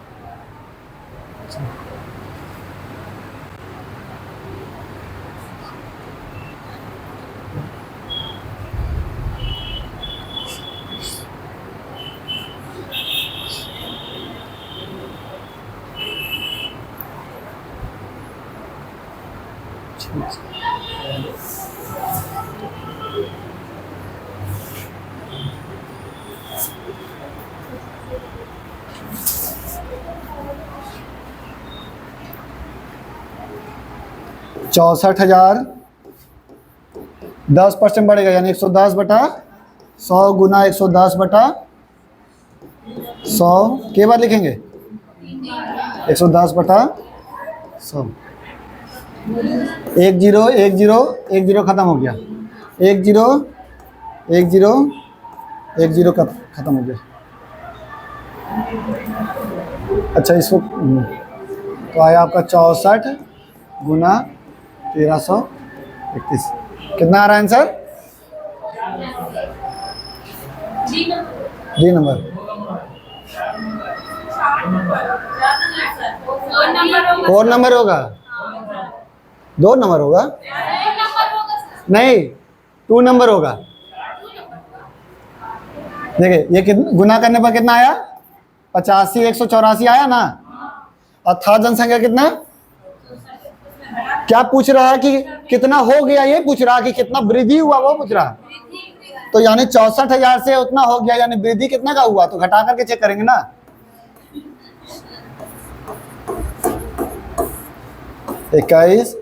चौसठ हजार 10% बढ़ेगा यानी 110 बटा 100 गुना 110 बटा 100 के बाद लिखेंगे 110 बटा 100। 1 0 1 0 1 0 खत्म हो गया। 1 0 1 0 1 0 खत्म हो गया। अच्छा इसको तो आया आपका 64 गुना 1331। कितना आ रहा है आंसर? D number. 4 नंबर होगा, 2 नंबर होगा, नहीं 2 नंबर होगा। देखिए ये कितना गुना करने पर कितना आया? 85 184 आया ना। और था जनसंख्या कितना? क्या पूछ रहा है कि कितना हो गया, ये पूछ रहा है कि कितना वृद्धि हुआ वो पूछ रहा है। तो यानी 64,000 से उतना हो गया, यानी वृद्धि कितना का हुआ तो घटा करके चेक करेंगे ना। 21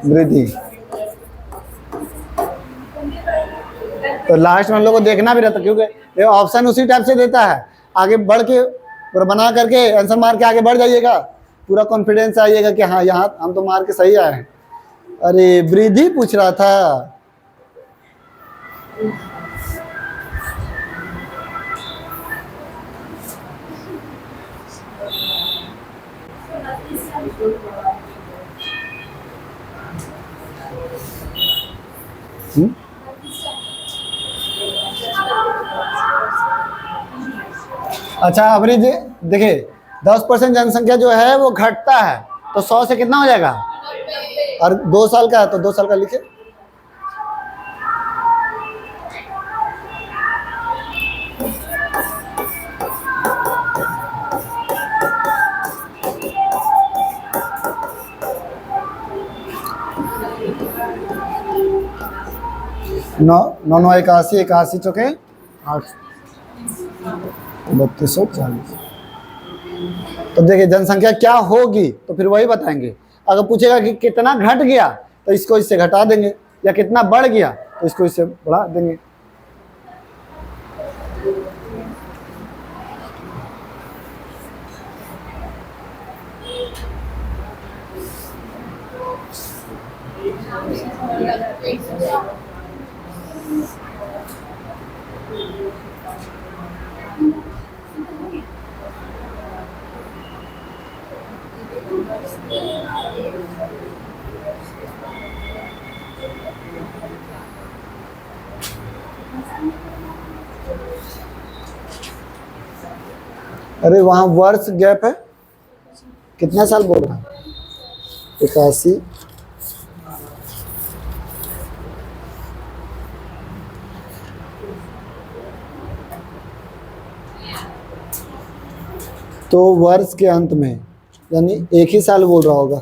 वृद्धि। तो लास्ट में हम लोग को देखना भी रहता क्योंकि ये ऑप्शन उसी टाइप से देता है। आगे बढ़ के बना करके आंसर मार के आगे बढ़ जाइएगा, पूरा कॉन्फिडेंस आइएगा कि हाँ यहाँ हम तो मार के सही आए हैं। अरे वृद्धि पूछ रहा था। अच्छा एवरेज देखिए 10% जनसंख्या जो है वो घटता है तो 100 से कितना हो जाएगा? और 2 साल का है तो 2 साल का लिखे। नौ 9 81 81 चौके 8 3240। तो देखिए जनसंख्या क्या होगी तो फिर वही बताएंगे। अगर पूछेगा कि कितना घट गया तो इसको इससे घटा देंगे, या कितना बढ़ गया तो इसको इससे बढ़ा देंगे। अरे वहाँ वर्ष गैप है, कितना साल बोल रहा है? 81 तो वर्ष के अंत में यानी एक ही साल बोल रहा होगा।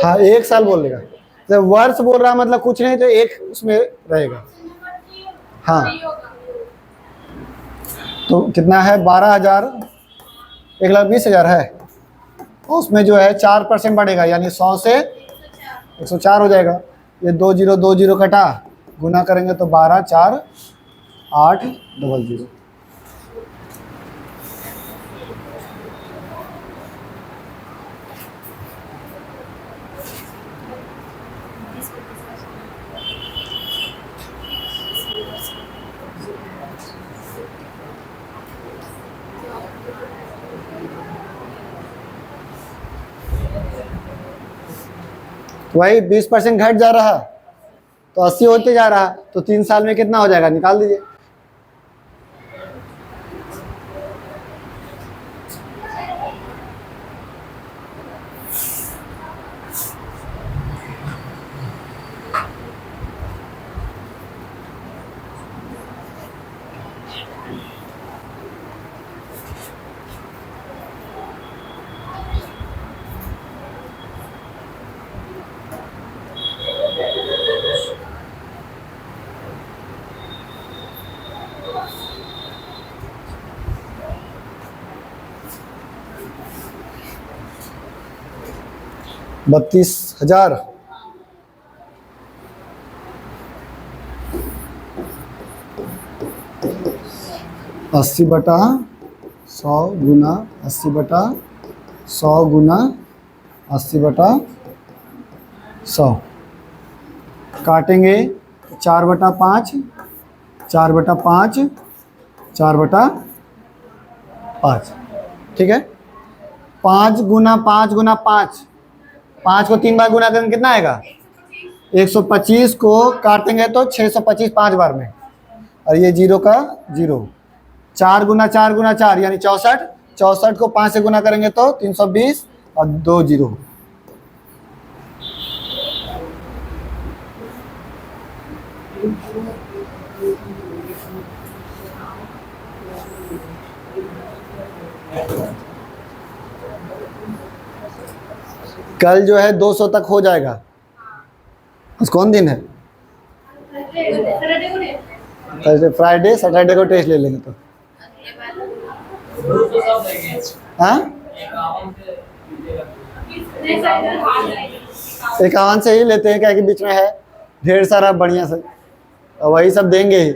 हाँ 1 साल बोल देगा। जब वर्ष बोल रहा है मतलब कुछ नहीं तो एक उसमें रहेगा। हाँ तो कितना है? 12,000 1,20,000 है। उसमें जो है 4% बढ़ेगा यानी 100 से 104 हो जाएगा। ये 2 0 2 0 कटा, गुना करेंगे तो 12 4 8 00। वही 20% घट जा रहा, तो 80 होते जा रहा, तो 3 साल में कितना हो जाएगा, निकाल दीजिए। बत्तीस हजार, अस्सी बटा 100 गुना 80 बटा 100 गुना 80 बटा 100, काटेंगे 4 बटा 5, 4 बटा 5, 4 बटा 5, ठीक है। 5 गुना 5 गुना 5, 5 को 3 बार गुना करेंगे कितना आएगा, 125 को काटेंगे तो 625 5 बार में, और ये 0 का 0। 4 गुना 4 गुना 4 यानी 64, 64 को 5 से गुना करेंगे तो 320 और 2 0। कल जो है 200 तक हो जाएगा। आज कौन दिन है, फ्राइडे, सैटरडे को टेस्ट ले लेंगे तो। हाँ, 51 से ही लेते हैं, क्या कि बीच में है ढेर सारा बढ़िया से, और वही सब देंगे ही।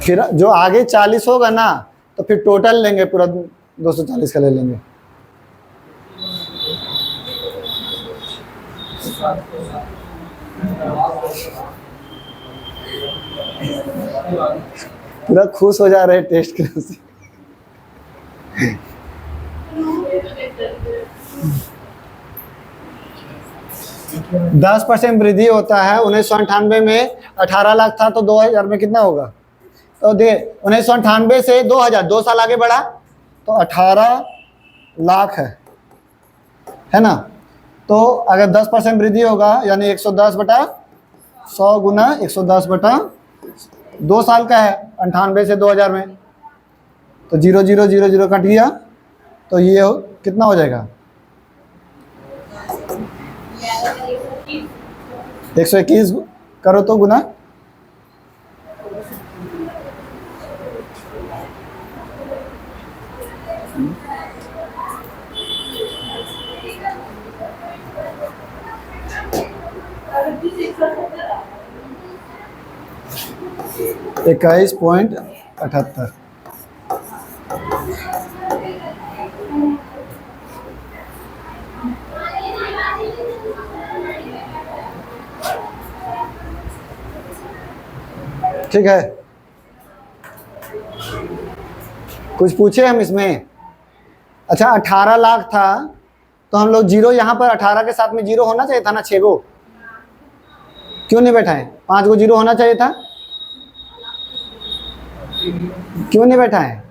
फिर जो आगे 40 होगा ना, तो फिर टोटल लेंगे पूरा 240 का ले लेंगे। पूरा खुश हो जा रहे हैं टेस्ट के से। 10% वृद्धि होता है। 1998 में 18 लाख था, तो 2000 में कितना होगा, तो देखिए 1998 से 2000, 2 साल आगे बढ़ा तो 18 लाख है ना। तो अगर 10% वृद्धि होगा यानी 110 बटा 100 गुना 110 बटा 2 साल का है, 98 से 2000 में, तो 0 0 0 0 कट गया, तो ये कितना हो जाएगा, 121 करो तो गुना, इक्कीस 21.78। ठीक है, कुछ पूछे हम इसमें। अच्छा 18 लाख था, तो हम लोग जीरो यहाँ पर 18 के साथ में जीरो होना चाहिए था ना, 6 गो क्यों नहीं बैठाए, 5 गो जीरो होना चाहिए था, क्यों नहीं बैठा है।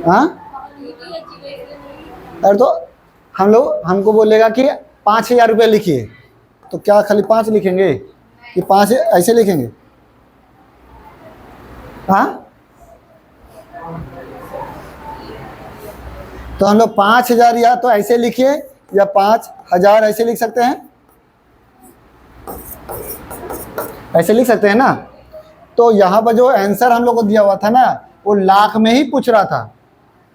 हाँ, अरे तो हम लोग, हमको बोलेगा कि 5000 रुपये लिखिए, तो क्या खाली 5 लिखेंगे कि 5 ऐसे लिखेंगे। हाँ, तो हम लोग 5000 या तो ऐसे लिखिए या 5000 ऐसे लिख सकते हैं, ऐसे लिख सकते हैं ना। तो यहाँ पर जो आंसर हम लोग को दिया हुआ था ना, वो लाख में ही पूछ रहा था,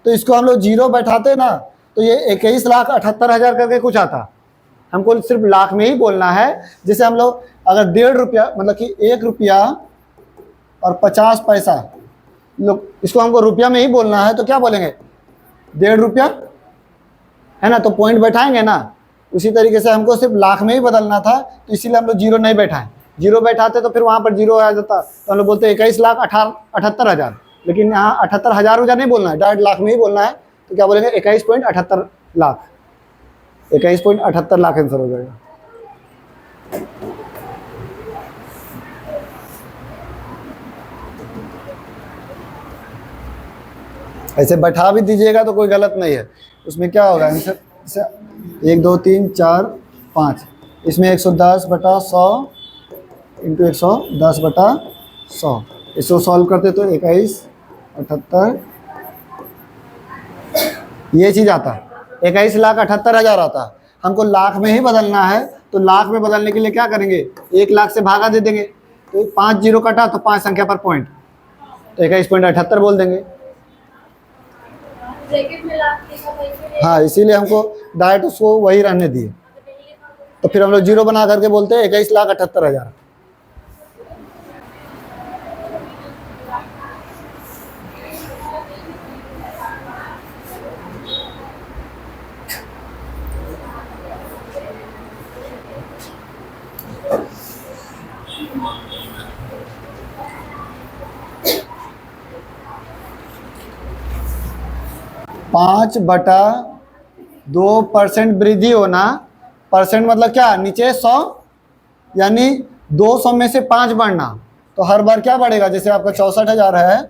तो इसको हम लोग जीरो बैठाते ना, तो ये 21,78,000 करके कुछ आता। हमको सिर्फ लाख में ही बोलना है। जैसे हम लोग अगर 1.5 रुपया, मतलब कि 1 रुपया और 50 पैसा, लोग इसको हमको रुपया में ही बोलना है, तो क्या बोलेंगे, 1.5 रुपया है ना, तो पॉइंट बैठाएंगे ना, उसी तरीके से हमको सिर्फ लाख में ही बदलना था, तो इसीलिए हम लोग जीरो नहीं बैठाएं। जीरो बैठाते तो फिर वहाँ पर जीरो आ जाता, तो हम लोग बोलते 21,78,000, लेकिन यहाँ 78,000 नहीं बोलना है, डायरेक्ट लाख में ही बोलना है। तो क्या बोलेंगे 21.78 लाख, 21.78 लाख आंसर हो जाएगा। ऐसे बैठा भी दीजिएगा तो कोई गलत नहीं है, उसमें क्या होगा आंसर 1 2 3 4 5, इसमें 110/100 इंटू 110/100, इसको सॉल्व करते तो 21,78 ये चीज़ आता, 21,78,000 आता। हमको लाख में ही बदलना है, तो लाख में बदलने के लिए क्या करेंगे, 1 लाख से भागा दे देंगे, तो 5 जीरो कटा तो 5 संख्या पर पॉइंट, तो 21.78 बोल देंगे। ब्रैकेट में लाख लिखा था इसलिए हाँ, इसीलिए हमको डायरेक्ट उसको वही रहने दिए, तो फिर हम लोग जीरो बना करके बोलते हैं 21,78,000। पाँच बटा 2% वृद्धि होना, परसेंट मतलब क्या, नीचे 100 यानी 200 में से 5 बढ़ना, तो हर बार क्या बढ़ेगा, जैसे आपका 64,000 है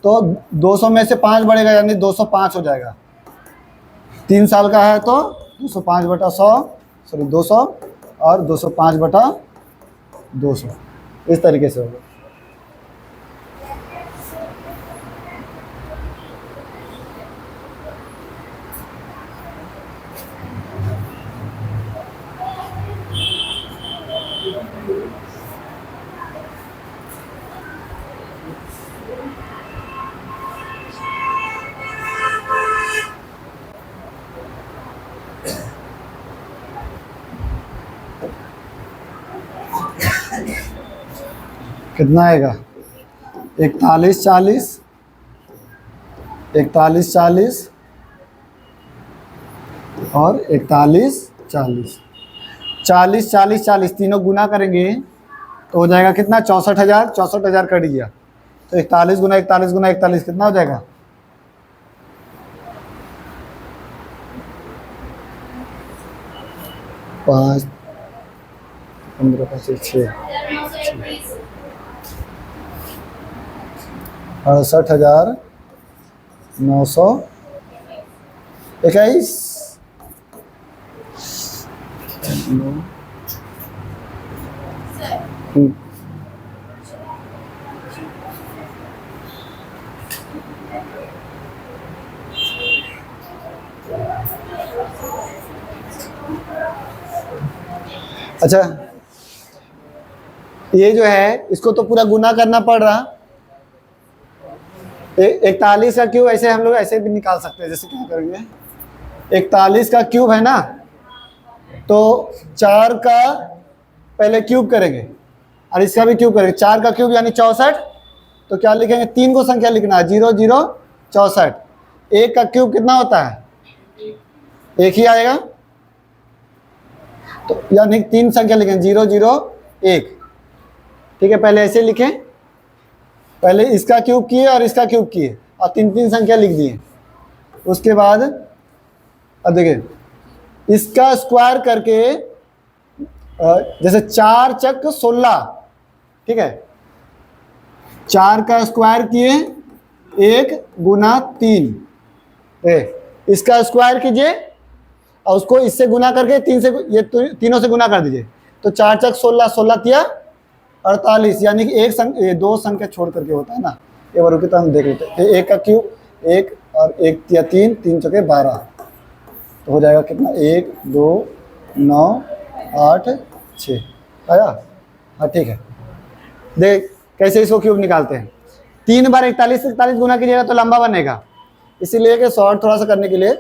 तो 200 में से 5 बढ़ेगा यानी 205 हो जाएगा। 3 साल का है तो 200 और 205/200, इस तरीके से होगा। कितना आएगा, 41 40 और 41 40, 40 40 40 तीनों गुना करेंगे तो हो जाएगा कितना, 64,000 कट गया, तो 41 गुना 41 कितना हो जाएगा, 5 15 25 6 68,921। अच्छा, ये जो है इसको तो पूरा गुना करना पड़ रहा, 41 का क्यूब ऐसे हम लोग ऐसे भी निकाल सकते हैं, जैसे क्या करेंगे, 41 का क्यूब है ना, तो 4 का पहले क्यूब करेंगे और इसका भी क्यूब करेंगे, 4 का क्यूब यानी 64, तो क्या लिखेंगे, 3 को संख्या लिखना है, 0 0 64। 1 का क्यूब कितना होता है, 1 ही आएगा, तो यानी 3 संख्या लिखेंगे, 0 0 1, ठीक है। पहले ऐसे लिखें, पहले इसका क्यूब किए और इसका क्यूब किए और 3 संख्या लिख दिए। उसके बाद अब देखिए, इसका स्क्वायर करके जैसे 4 चक 16, ठीक है, 4 का स्क्वायर किए 1 गुना 3, इसका स्क्वायर कीजिए और उसको इससे गुना करके 3 से, ये तीनों से गुना कर दीजिए, तो 4 चक 16, 16 तिया 48, यानी कि ये 2 संख्या छोड़ करके होता है ना, ये बार रुके तो हम देख लेते हैं। 1 का क्यूब 1 और 1 तिया 3, 3 चौके 12, तो हो जाएगा कितना, 1 2 9 8 6 आया। हाँ ठीक है, देख कैसे इसको क्यूब निकालते हैं। 3 बार 41 से 41 गुना कीजिएगा तो लंबा बनेगा, इसीलिए कि शॉर्ट थोड़ा सा करने के लिए,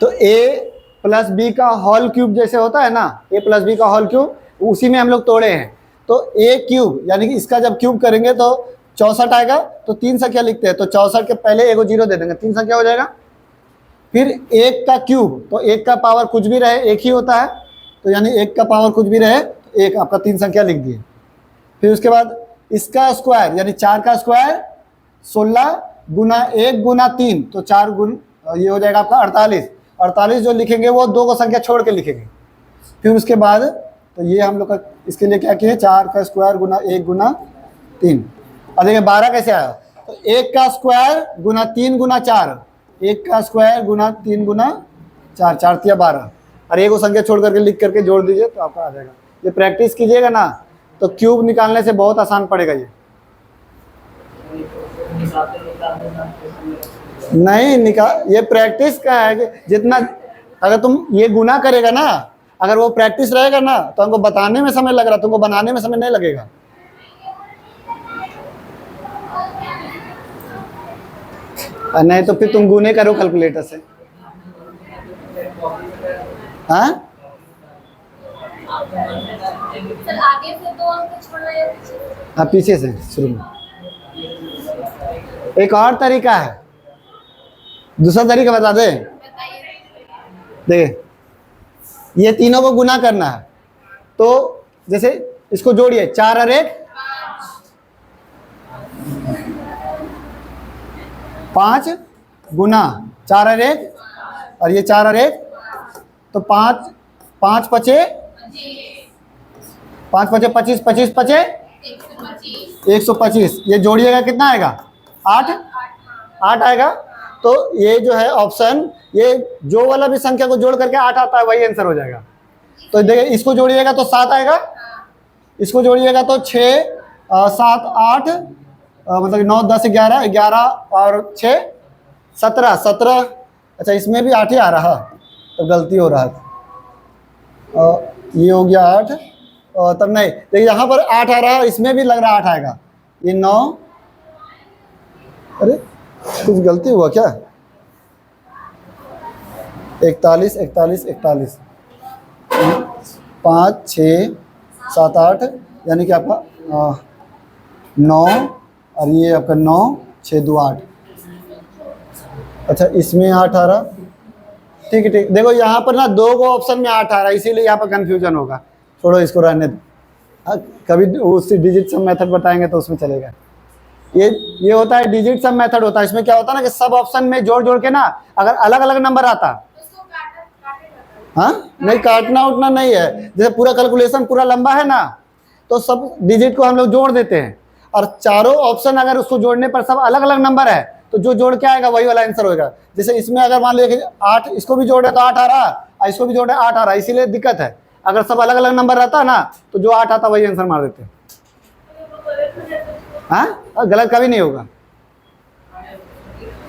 तो a प्लस बी का होल क्यूब जैसे होता है ना, a प्लस बी का होल क्यूब, उसी में हम लोग तोड़े हैं, तो a क्यूब यानी कि इसका जब क्यूब करेंगे तो 64 आएगा, तो 3 संख्या लिखते हैं, तो 64 के पहले एगो जीरो दे देंगे, 3 संख्या हो जाएगा, फिर 1 का क्यूब, तो 1 का पावर कुछ भी रहे 1 ही होता है, तो यानी 1 का पावर कुछ भी रहे तो 1, आपका 3 संख्या लिख दिए। फिर उसके बाद इसका स्क्वायर यानी 4 का स्क्वायर 16 गुना 1 गुना 3, तो 4 गुण ये हो जाएगा आपका 48। 48 जो लिखेंगे वो 2 को संख्या छोड़ के लिखेंगे। फिर उसके बाद तो ये हम लोग का इसके लिए क्या किए, 4 का स्क्वायर गुना 1 गुना 3। अब देखिए 12 कैसे आया, तो 1 का स्क्वायर गुना 3 गुना 4, 1 का स्क्वायर गुना 3 गुना 4, 4 तिया 12, और एक को संख्या छोड़ करके लिख करके जोड़ दीजिए तो आपका आ जाएगा। ये प्रैक्टिस कीजिएगा ना तो क्यूब निकालने से बहुत आसान पड़ेगा। ये नहीं निकाल, ये प्रैक्टिस का है कि जितना अगर तुम ये गुना करेगा ना, अगर वो प्रैक्टिस रहेगा ना तो हमको बताने में समय लग रहा, तुमको बनाने में समय नहीं लगेगा। नहीं तो फिर तुम गुने करो कैलकुलेटर से। हाँ सर आगे से 2 अंक छोड़ना है पीछे? हाँ पीछे से शुरू में। एक और तरीका है, दूसरा तरीका बता दे। बताइए। देखिए ये तीनों को गुना करना है, तो जैसे इसको जोड़िए 4 और 1 5 गुना 4 और 1, और ये 4 और 1 तो 5 5 पचे 5 पचे 25, 25 पचे 125। ये जोड़िएगा कितना आएगा, 8 आएगा। तो ये जो है ऑप्शन, ये जो वाला भी संख्या को जोड़ करके 8 आता है वही आंसर हो जाएगा। तो देखिए इसको जोड़िएगा तो 7 आएगा, इसको जोड़िएगा तो 6 7 8 मतलब 9 10 11 11 और 6 17 17। अच्छा इसमें भी 8 ही आ रहा, तो गलती हो रहा था। ये हो गया 8, तब नहीं देखिए यहाँ पर 8 आ रहा है, इसमें भी लग रहा 8 आएगा। ये 9, अरे कुछ गलती हुआ क्या, 41 41 41 5 6 7 8 यानी कि आपका 9, और ये आपका 9 6 2 8। अच्छा इसमें 8 आ रहा, ठीक है ठीक। देखो यहाँ पर ना 2 को ऑप्शन में 8 आ रहा है, इसीलिए यहाँ पर कंफ्यूजन होगा। छोड़ो इसको रहने दो, कभी उसी डिजिट सम मेथड बताएंगे तो उसमें चलेगा। ये होता है डिजिट सम मेथड होता है। इसमें क्या होता है ना कि सब ऑप्शन में जोड़ जोड़ के ना अगर अलग अलग नंबर आता, हाँ नहीं काटना उठना नहीं है, जैसे पूरा कैलकुलेशन पूरा लंबा है ना तो सब डिजिट को हम लोग जोड़ देते हैं, और चारों ऑप्शन अगर उसको जोड़ने पर सब अलग अलग नंबर है तो जो जोड़ के आएगा वही वाला आंसर होगा। जैसे इसमें अगर मान लीजिए 8, इसको भी जोड़े तो 8 आ रहा, और इसको भी जोड़े 8 आ रहा, इसीलिए दिक्कत है। अगर सब अलग अलग नंबर रहता ना तो जो 8 आता वही आंसर मार देते। हाँ गलत कभी नहीं होगा।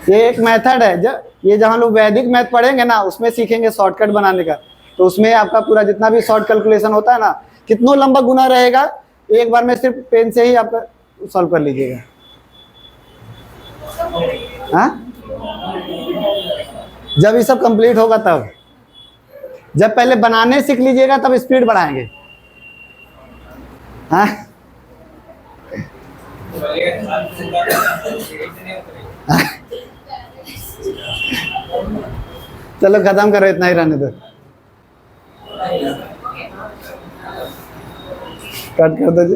ये एक मेथड है, ये जहाँ लोग वैदिक मैथ पढ़ेंगे ना उसमें सीखेंगे शॉर्टकट बनाने का। तो उसमें आपका पूरा जितना भी शॉर्ट कैलकुलेशन होता है ना, कितना लंबा गुना रहेगा एक बार में सिर्फ पेन से ही आप सॉल्व कर लीजिएगा। हाँ जब ये सब कंप्लीट होगा तब, जब पहले बनाने सीख लीजिएगा तब स्पीड बढ़ाएंगे। हाँ चलो खत्म करो, इतना ही रहने दो, कट कर दो जी।